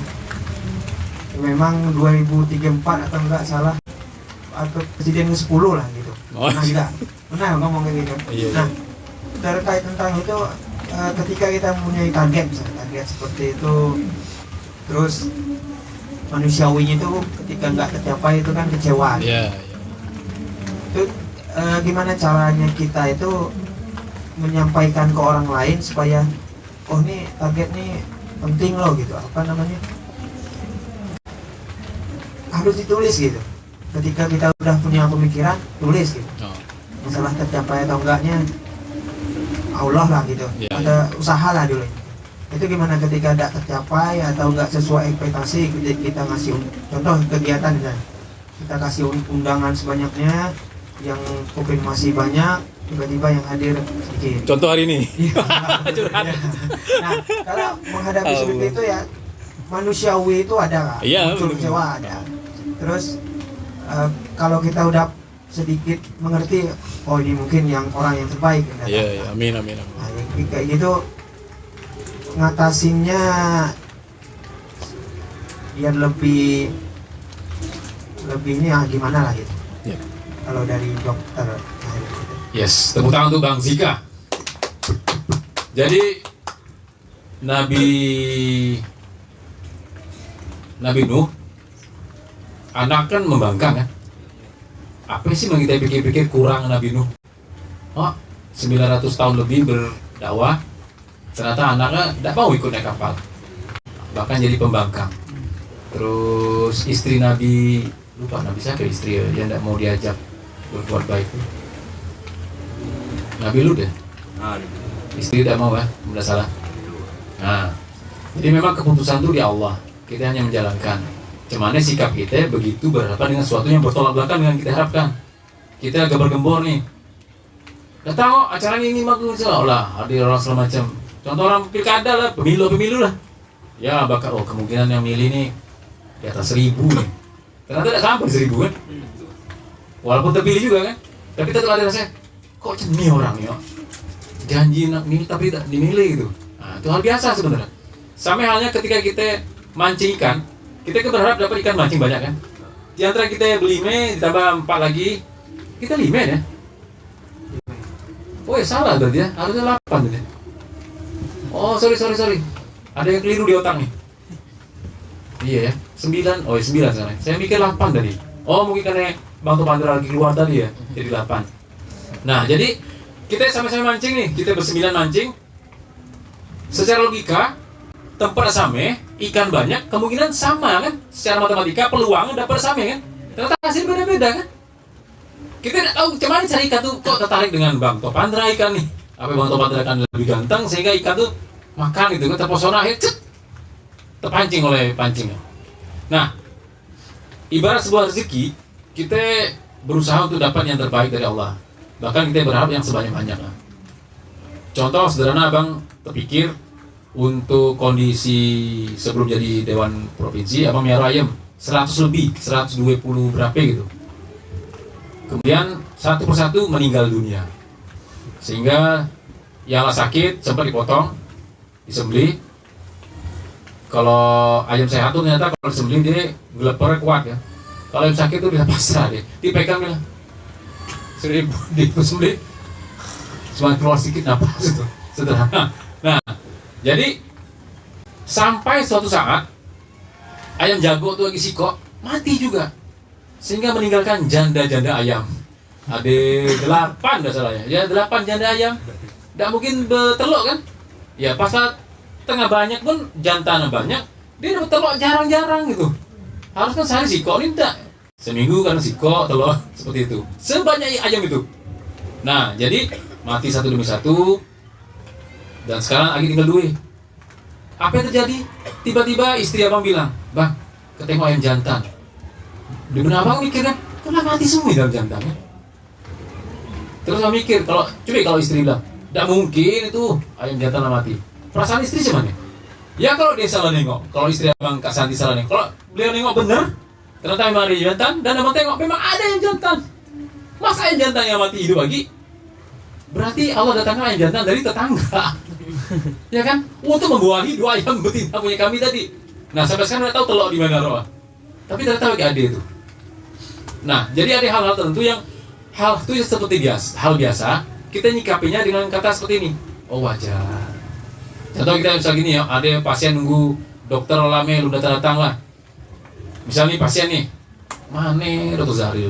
memang 2034 atau enggak salah atau presiden ke-10 lah gitu. Oh. Pernah juga pernah ngomong kayak gitu. Iya. Nah, terkait tentang itu ketika kita mempunyai target misalnya target seperti itu terus manusiawinya itu ketika nggak tercapai itu kan kecewa gitu. Iya, Itu gimana caranya kita itu menyampaikan ke orang lain supaya oh nih target nih penting loh gitu apa namanya harus ditulis gitu ketika kita udah punya pemikiran tulis gitu Oh. masalah tercapai atau enggaknya Allah lah gitu Ya, ada usaha lah dulu itu gimana ketika tidak tercapai atau enggak sesuai ekspektasi kita ngasih contoh kegiatan misalnya kita kasih undangan sebanyaknya yang konfirmasi banyak tiba-tiba yang hadir sedikit. Contoh hari ini. Iya. Curhat. Nah, kalau menghadapi seperti itu ya manusiawi itu ada kan? Iya, Muncul betul. kecewa ada. Terus kalau kita udah sedikit mengerti, oh ini mungkin yang orang yang terbaik yang datang. Iya, iya, amin, amin, amin. Nah, kayak gitu ngatasinnya biar lebih ini gimana lah gitu. Iya. Kalau dari dokter. Yes, tepuk tangan untuk Bang Zika. Jadi Nabi Nuh anak kan membangkang kan. Apa sih yang kita pikir-pikir kurang Nabi Nuh? Oh, 900 tahun lebih berdakwah, ternyata anaknya tidak mau ikut naik kapal, bahkan jadi pembangkang. Terus istri Nabi, lupa Nabi siapa istri ya, dia tidak mau diajak berbuat baik. Nabi Lut ya? Istri tidak mau kan? Udah salah. Nah, jadi memang keputusan itu di Allah. Kita hanya menjalankan. Cuman sikap kita begitu berhadapan dengan sesuatu yang bertolak belakang dengan kita harapkan. Kita agak bergembor nih. Udah tahu acara ini bagus lah, hadir orang segala macam. Contoh orang pilkada lah, pemilu lah. Ya bakal kemungkinan yang milih nih di atas 1000 nih. Ternyata tidak sampai 1000 kan? Walaupun terpilih juga kan, tapi tetap ada rasanya kok nih orang nih, janji nak milih tapi tidak dimilih gitu. Nah, itu hal biasa sebenarnya. Sama halnya ketika kita mancing ikan, kita kan berharap dapat ikan mancing banyak kan. Di antara kita beli 5 ditambah 4 lagi, kita 5 ya. Oh ya salah berarti ya, harusnya 8 gitu. Oh sorry. Ada yang keliru di otak nih. Iya ya, 9, oh 9 sekarang. Saya mikir 8 tadi. Oh mungkin karena Bang Topandra lagi keluar tadi ya, jadi 8. Nah, jadi kita sama-sama mancing nih, kita bersembilan mancing. Secara logika, tempat sama, ikan banyak, kemungkinan sama kan? Secara matematika, peluang dapat sama kan? Ternyata hasil beda-beda kan? Kita tidak tahu cuman cari ikan tuh kok tertarik dengan Bang Topandra ikan nih. Apa Bang Topandra ikan lebih ganteng sehingga ikan tuh makan gitu kan, terpesona akhirnya terpancing oleh pancingnya. Nah, ibarat sebuah rezeki, kita berusaha untuk dapat yang terbaik dari Allah. Bahkan kita berharap yang sebanyak-banyaknya. Contoh sederhana, Abang terpikir untuk kondisi sebelum jadi Dewan Provinsi, Abang miara ayam 100 lebih, 120 berapa gitu. Kemudian satu persatu meninggal dunia. Sehingga yang sakit sempat dipotong, disembelih. Kalau ayam sehat tuh ternyata kalau disembelih dia geleper kuat ya. Kalau ayam sakit tuh bisa pasrah dia, dipegang dia. Sudah disembelih, cuma keluar sedikit napas itu, sederhana. Nah, jadi sampai suatu saat ayam jago tuh lagi sikok mati juga, sehingga meninggalkan janda-janda ayam. Ada 8 dah salah ya, 8 janda ayam. Tidak mungkin bertelur kan? Ya pas saat tengah banyak pun jantan banyak, dia dapat telur jarang-jarang gitu. Harus kan sehari sikok ini tidak. Seminggu kan sikok telur seperti itu. Sebanyak ayam itu. Nah jadi mati satu demi satu. Dan sekarang lagi tinggal 2. Apa yang terjadi? Tiba-tiba istri abang bilang, "Bang, ketemu ayam jantan." Di benak abang mikir kan, kenapa mati semua dalam jantannya? Terus abang mikir, kalau istri bilang, "Tidak mungkin itu ayam jantan mati." Perasaan istri gimana? Ya kalau dia salah nengok, kalau istri abang Kak Santi salah nengok, kalau beliau nengok bener, ternyata memang ada jantan, dan abang tengok memang ada yang jantan. Masa ayam jantan yang mati hidup lagi? Berarti Allah datangkan ayam jantan dari tetangga. Ya kan? Untuk membuahi 2 ayam betina punya kami tadi. Nah sampai sekarang tidak tahu telur di mana roh. Tapi ternyata bagi ada itu. Nah jadi ada hal-hal tertentu yang hal itu seperti hal biasa, kita nyikapinya dengan kata seperti ini. Oh wajar. Contoh kita misal gini ya, ada pasien nunggu dokter lama lu datang lah. Misalnya nih pasien nih, mana dokter Zaril?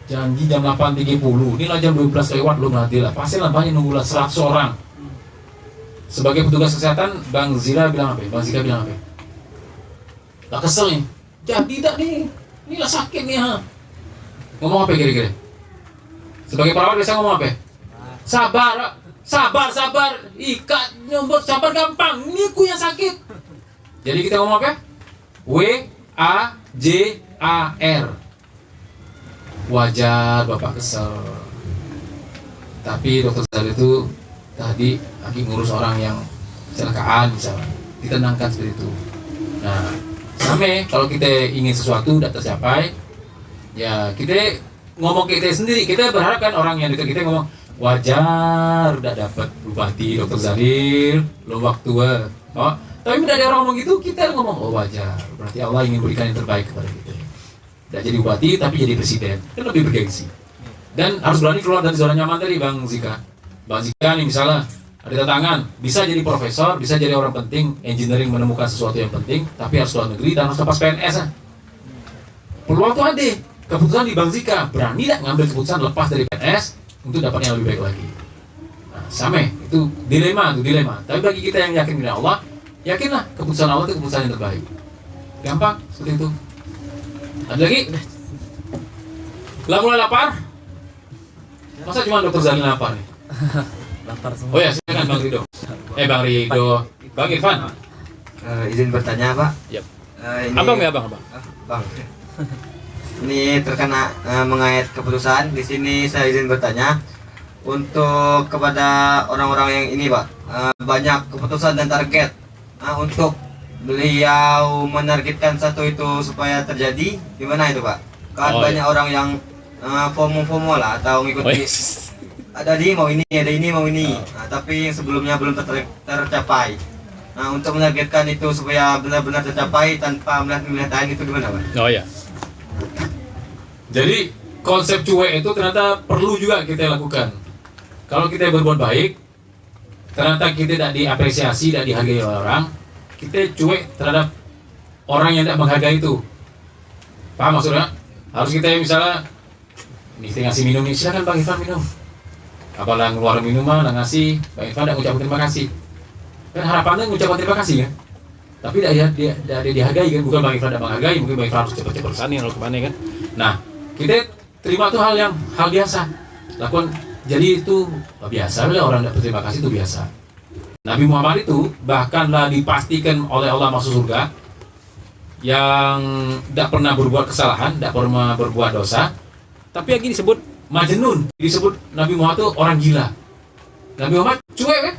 Janji jam 8.30, ini lah jam 12 lewat belum nanti lah. Pasien lah banyak nunggu lah 100 orang. Sebagai petugas kesehatan, Bang Zira bilang apa? Bang Zika bilang apa? Lah kesel nih. Jadi tak nih, ini lah sakit nih ha. Ngomong apa kira-kira? Sebagai perawat biasa ngomong apa? Sabar. Ikat nyomot sabar gampang. Ini ku yang sakit. Jadi kita ngomong apa? WAJAR. Wajar Bapak kesel. Tapi dokter Zal itu tadi lagi ngurus orang yang kecelakaan misalnya. Ditenangkan seperti itu. Nah, sampai kalau kita ingin sesuatu tidak tercapai, ya kita ngomong kita sendiri. Kita berharap kan orang yang dekat kita ngomong, wajar udah dapat bupati Dr. Zahir lo waktu oh tapi tidak ada orang ngomong gitu, kita ngomong oh wajar, berarti Allah ingin berikan yang terbaik kepada kita. Tidak jadi bupati tapi jadi presiden, kan lebih bergengsi dan harus berani keluar dari zona nyaman tadi. Bang Zika nih misalnya ada tantangan, bisa jadi profesor, bisa jadi orang penting engineering, menemukan sesuatu yang penting, tapi harus luar negeri dan harus lepas PNS peluang tuh ada. Keputusan di Bang Zika, berani tidak ngambil keputusan lepas dari PNS untuk dapat yang lebih baik lagi. Nah, sama itu dilema. Tapi bagi kita yang yakin dengan Allah, yakinlah keputusan Allah itu keputusan yang terbaik. Gampang seperti itu. Ada lagi? Lah mulai lapar? Masa cuma dokter Zalil lapar nih? Lapar semua. Oh ya, silakan Bang Rido. Bang Rido, Bang Irfan. Izin bertanya Pak. Yep. Ini, Abang ya Bang. Bang. Ini terkena mengait keputusan. Di sini saya izin bertanya untuk kepada orang-orang yang ini Pak, banyak keputusan dan target. Untuk beliau menargetkan satu itu supaya terjadi, gimana itu Pak? Kan banyak orang yang FOMO lah atau mengikuti. Ada ini mau ini, ada ini mau ini. Nah, tapi yang sebelumnya belum tercapai. Nah, untuk menargetkan itu supaya benar-benar tercapai tanpa melihat itu gimana Pak? Oh ya. Jadi konsep cuek itu ternyata perlu juga kita lakukan. Kalau kita berbuat baik, ternyata kita tidak diapresiasi, tidak dihargai oleh orang, kita cuek terhadap orang yang tidak menghargai itu. Paham maksudnya? Harus kita misalnya, nih kita ngasih minum nih, silakan Bang Irfan minum. Apalah ngeluarin minuman, ngasih, Bang Irfan tidak mengucapkan terima kasih. Kan harapannya mengucapkan terima kasih kan? Tapi tidak dihargai kan? Bukan Bang Irfan tidak menghargai, mungkin Bang Irfan harus cepat-cepat kesana lalu kemana kan? Nah, kita terima itu hal biasa. Lakukan, jadi itu biasa lah, orang tidak berterima kasih itu biasa. Nabi Muhammad itu bahkanlah dipastikan oleh Allah masuk surga yang tidak pernah berbuat kesalahan, tidak pernah berbuat dosa, tapi lagi disebut majnun, disebut Nabi Muhammad itu orang gila. Nabi Muhammad cuek kan?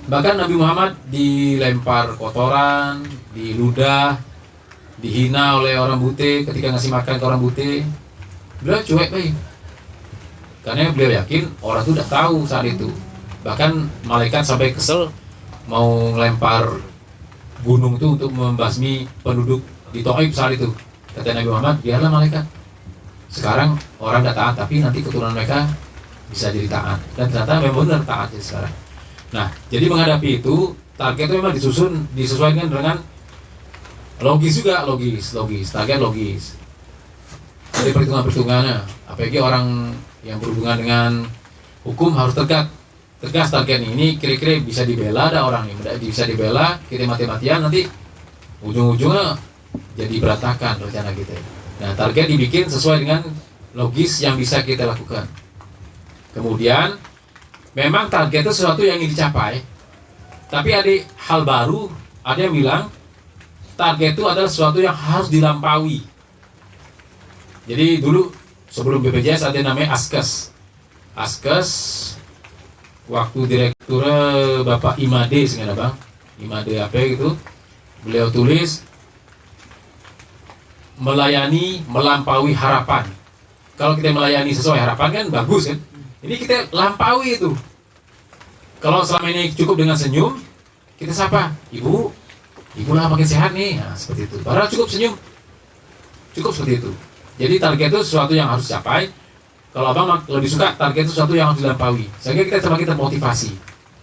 Bahkan Nabi Muhammad dilempar kotoran, diludah, dihina oleh orang buta ketika ngasih makan ke orang buta. Beliau cuek baik. Karena beliau yakin orang itu udah tahu saat itu. Bahkan malaikat sampai kesel mau ngelempar gunung itu untuk membasmi penduduk di Taif saat itu. Kata Nabi Muhammad, biarlah malaikat. Sekarang orang tidak taat, tapi nanti keturunan mereka bisa jadi taat. Dan ternyata memang benar taat ya sekarang. Nah, jadi menghadapi itu, target itu memang disesuaikan dengan logis juga, logis, target logis. Jadi perhitungannya, apalagi orang yang berhubungan dengan hukum harus tegas target ini kira-kira bisa dibela, ada orang yang tidak bisa dibela, kita mati-matian nanti ujung-ujungnya jadi berantakan rencana kita. Nah, target dibikin sesuai dengan logis yang bisa kita lakukan. Kemudian memang target itu sesuatu yang ingin dicapai, tapi ada hal baru, ada yang bilang target itu adalah sesuatu yang harus dilampaui. Jadi dulu sebelum BPJS ada namanya Askes. Askes waktu direktur Bapak Imade sebenarnya Bang, Imade apa gitu, beliau tulis melayani melampaui harapan. Kalau kita melayani sesuai harapan kan bagus kan. Ini kita lampaui itu. Kalau selama ini cukup dengan senyum, kita sapa, ibu lah makin sehat nih, nah, seperti itu. Padahal cukup senyum, cukup seperti itu. Jadi target itu sesuatu yang harus dicapai. Kalau abang lebih suka target itu sesuatu yang harus dilampaui, sehingga kita semakin termotivasi.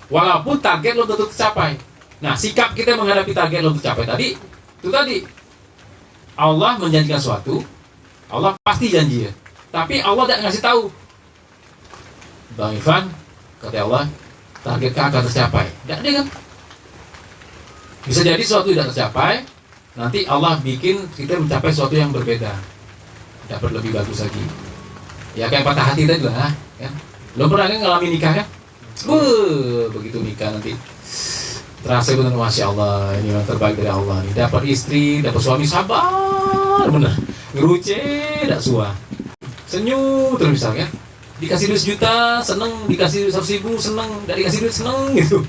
Walaupun target lo tentu tercapai. Nah, sikap kita menghadapi target lo tercapai tadi, itu tadi. Allah menjanjikan sesuatu, Allah pasti janji ya. Tapi Allah tidak ngasih tahu. Bang Irfan, kata Allah, target kau akan tercapai. Tidak ada kan? Bisa jadi sesuatu tidak tercapai, nanti Allah bikin kita mencapai sesuatu yang berbeda, dapat lebih bagus lagi. Ya kayak patah hati tadi lah, kan? Lo pernah kan ngalamin nikah kan? Begitu nikah nanti terasa benar, masya Allah, ini yang terbaik dari Allah nih. Dapat istri, dapat suami sabar, bener, ngeruce, tidak suah, senyum terus misalnya. Dikasih duit 1 juta, seneng, dikasih 100.000, seneng, tidak dikasih duit seneng gitu.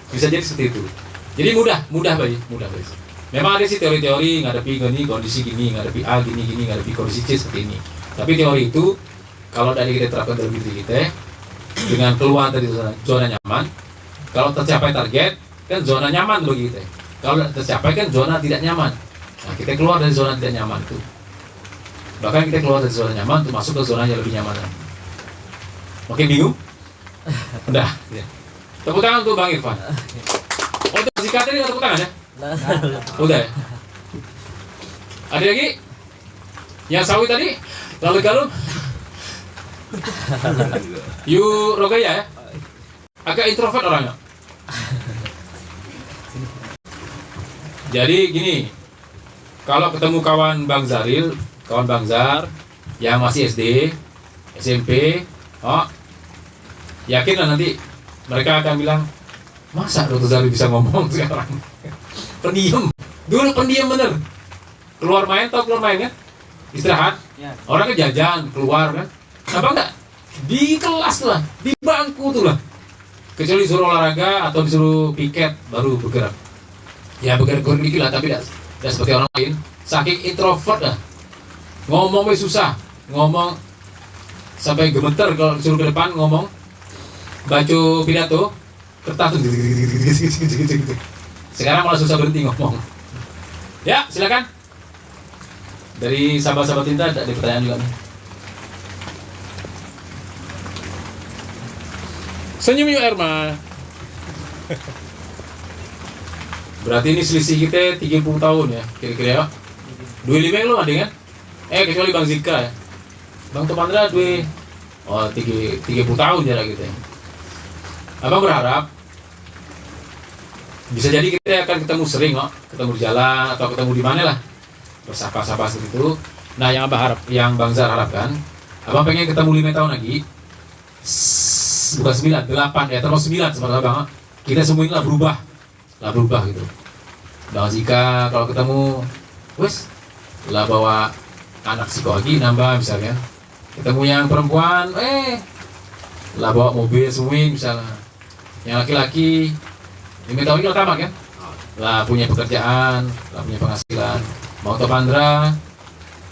Bisa jadi seperti itu. Jadi mudah baik. Memang ada sih teori-teori ngadepi kondisi gini, ngadepi A gini, ngadepi kondisi C seperti ini. Tapi teori itu kalau dari kita terapkan dalam diri kita dengan keluar dari zona nyaman, kalau tercapai target kan zona nyaman bagi kita. Kalau tercapai kan zona tidak nyaman. Nah, kita keluar dari zona tidak nyaman itu. Bahkan kita keluar dari zona nyaman untuk masuk ke zona yang lebih nyaman. Oke, bingung? Udah. Ya. Tepuk tangan untuk Bang Irfan. Oh, itu Zika tadi tepuk tangan ya? Udah ya? Ada lagi? Yang sawi tadi? Lalu galum? You Rogaya ya? Agak introvert orangnya. Jadi gini, kalau ketemu kawan Bang Zaril, kawan Bang Zar yang masih SD, SMP, yakin lah nanti mereka akan bilang, masa Dr. Zaril bisa ngomong sekarang? Pendiam, dulu pendiam bener. Keluar main kan? Istirahat, orang ke jajan, keluar kan? Kenapa enggak? Di kelas lah, di bangku tuh lah. Kecuali disuruh olahraga atau disuruh piket baru bergerak. Ya bergerak dikit lah, tapi tidak seperti orang lain. Saking introvert lah. Ngomongnya susah, ngomong sampai gemeter kalau disuruh ke depan ngomong, baca pidato, kertas tuh. Sekarang malah susah berhenti ngomong. Ya, silakan. Dari sahabat-sahabat Tinta ada pertanyaan juga nih. Senyum yuk Erma. Berarti ini selisih kita 30 tahun ya, kira-kira ya. 25 lo ada kan? Kecuali Bang Zika ya. Bang Tomandra 30 tahun jarak kita ya. Abang berharap bisa jadi kita akan ketemu sering kok, ketemu di jalan atau ketemu di mana lah, bersapa-sapa seperti itu. Nah, yang abang harap, yang Bang Zar harapkan, abang pengen ketemu 5 tahun lagi, bukan 9, 8 ya, terus 9 sama abang. Kita semua ini lah berubah gitu. Bang Zika kalau ketemu, wes lah bawa anak psikologi nambah misalnya. Ketemu yang perempuan, lah bawa mobil swing misalnya. Yang laki-laki, yang tahu ini tamak kan? Lah punya pekerjaan, lah punya penghasilan. Mau top Andra,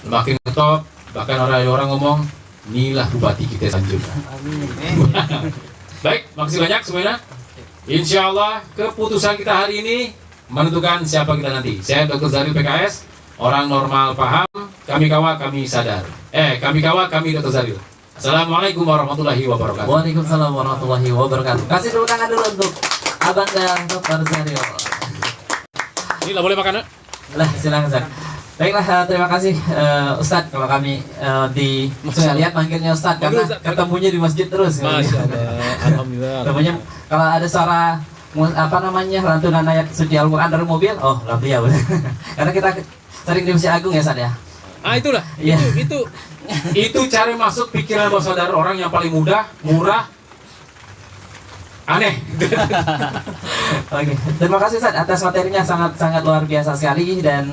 makin ngetop, bahkan orang ngomong, inilah bupati kita selanjutnya. Baik, makasih banyak semuanya. Insya Allah keputusan kita hari ini menentukan siapa kita nanti. Saya Dr. Zaril PKS, orang normal paham, kami kawal, kami sadar. Kami kawal, kami Dr. Zaril. Assalamualaikum warahmatullahi wabarakatuh. Waalaikumsalam warahmatullahi wabarakatuh. Kasih tepuk tangan dulu untuk Abang dan Dr. Zaril. Ini lah boleh makan, nak? Lah, silakan Ustaz. Baiklah, terima kasih Ustadz. Kalau kami saya lihat manggilnya Ustadz karena ketemunya di masjid terus. Masya Allah, alhamdulillah. Ketemunya kalau ada suara lantunan ayat suci Al-Quran dari mobil, oh lah beliau. Karena kita sering di Masjid Agung ya Ustadz ya. Itulah, Iya. Itu cari masuk pikiran bahwa saudara orang yang paling mudah, murah, aneh. Oke, terima kasih Ustadz atas materinya sangat luar biasa sekali dan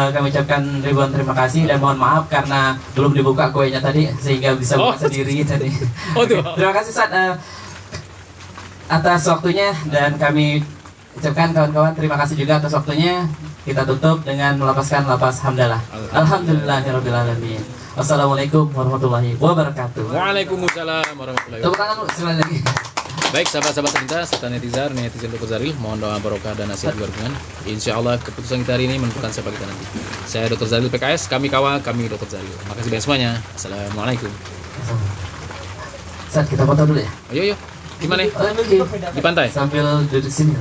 kami ucapkan ribuan terima kasih dan mohon maaf karena belum dibuka kuenya tadi sehingga bisa buka sendiri tadi. Terima kasih Ustadz atas waktunya dan kami ucapkan kawan-kawan terima kasih juga atas waktunya. Kita tutup dengan melepaskan lapas hamdalah. Alhamdulillahirabbil alamin. Wassalamualaikum warahmatullahi wabarakatuh. Waalaikumsalam warahmatullahi Tepuk tangan sekali lagi. Baik sahabat-sahabat tercinta serta netizen Dr. Zaril, mohon doa barokah dan nasihat berhubungan. Insya Allah keputusan kita hari ini menentukan siapa kita nanti. Saya Dr. Zaril PKS, kami kawal, kami Dr. Zaril. Makasih banyak semuanya. Assalamualaikum. Ustadz kita foto dulu ya. Ayo, di mana? Oke. Di pantai. Sambil duduk sini.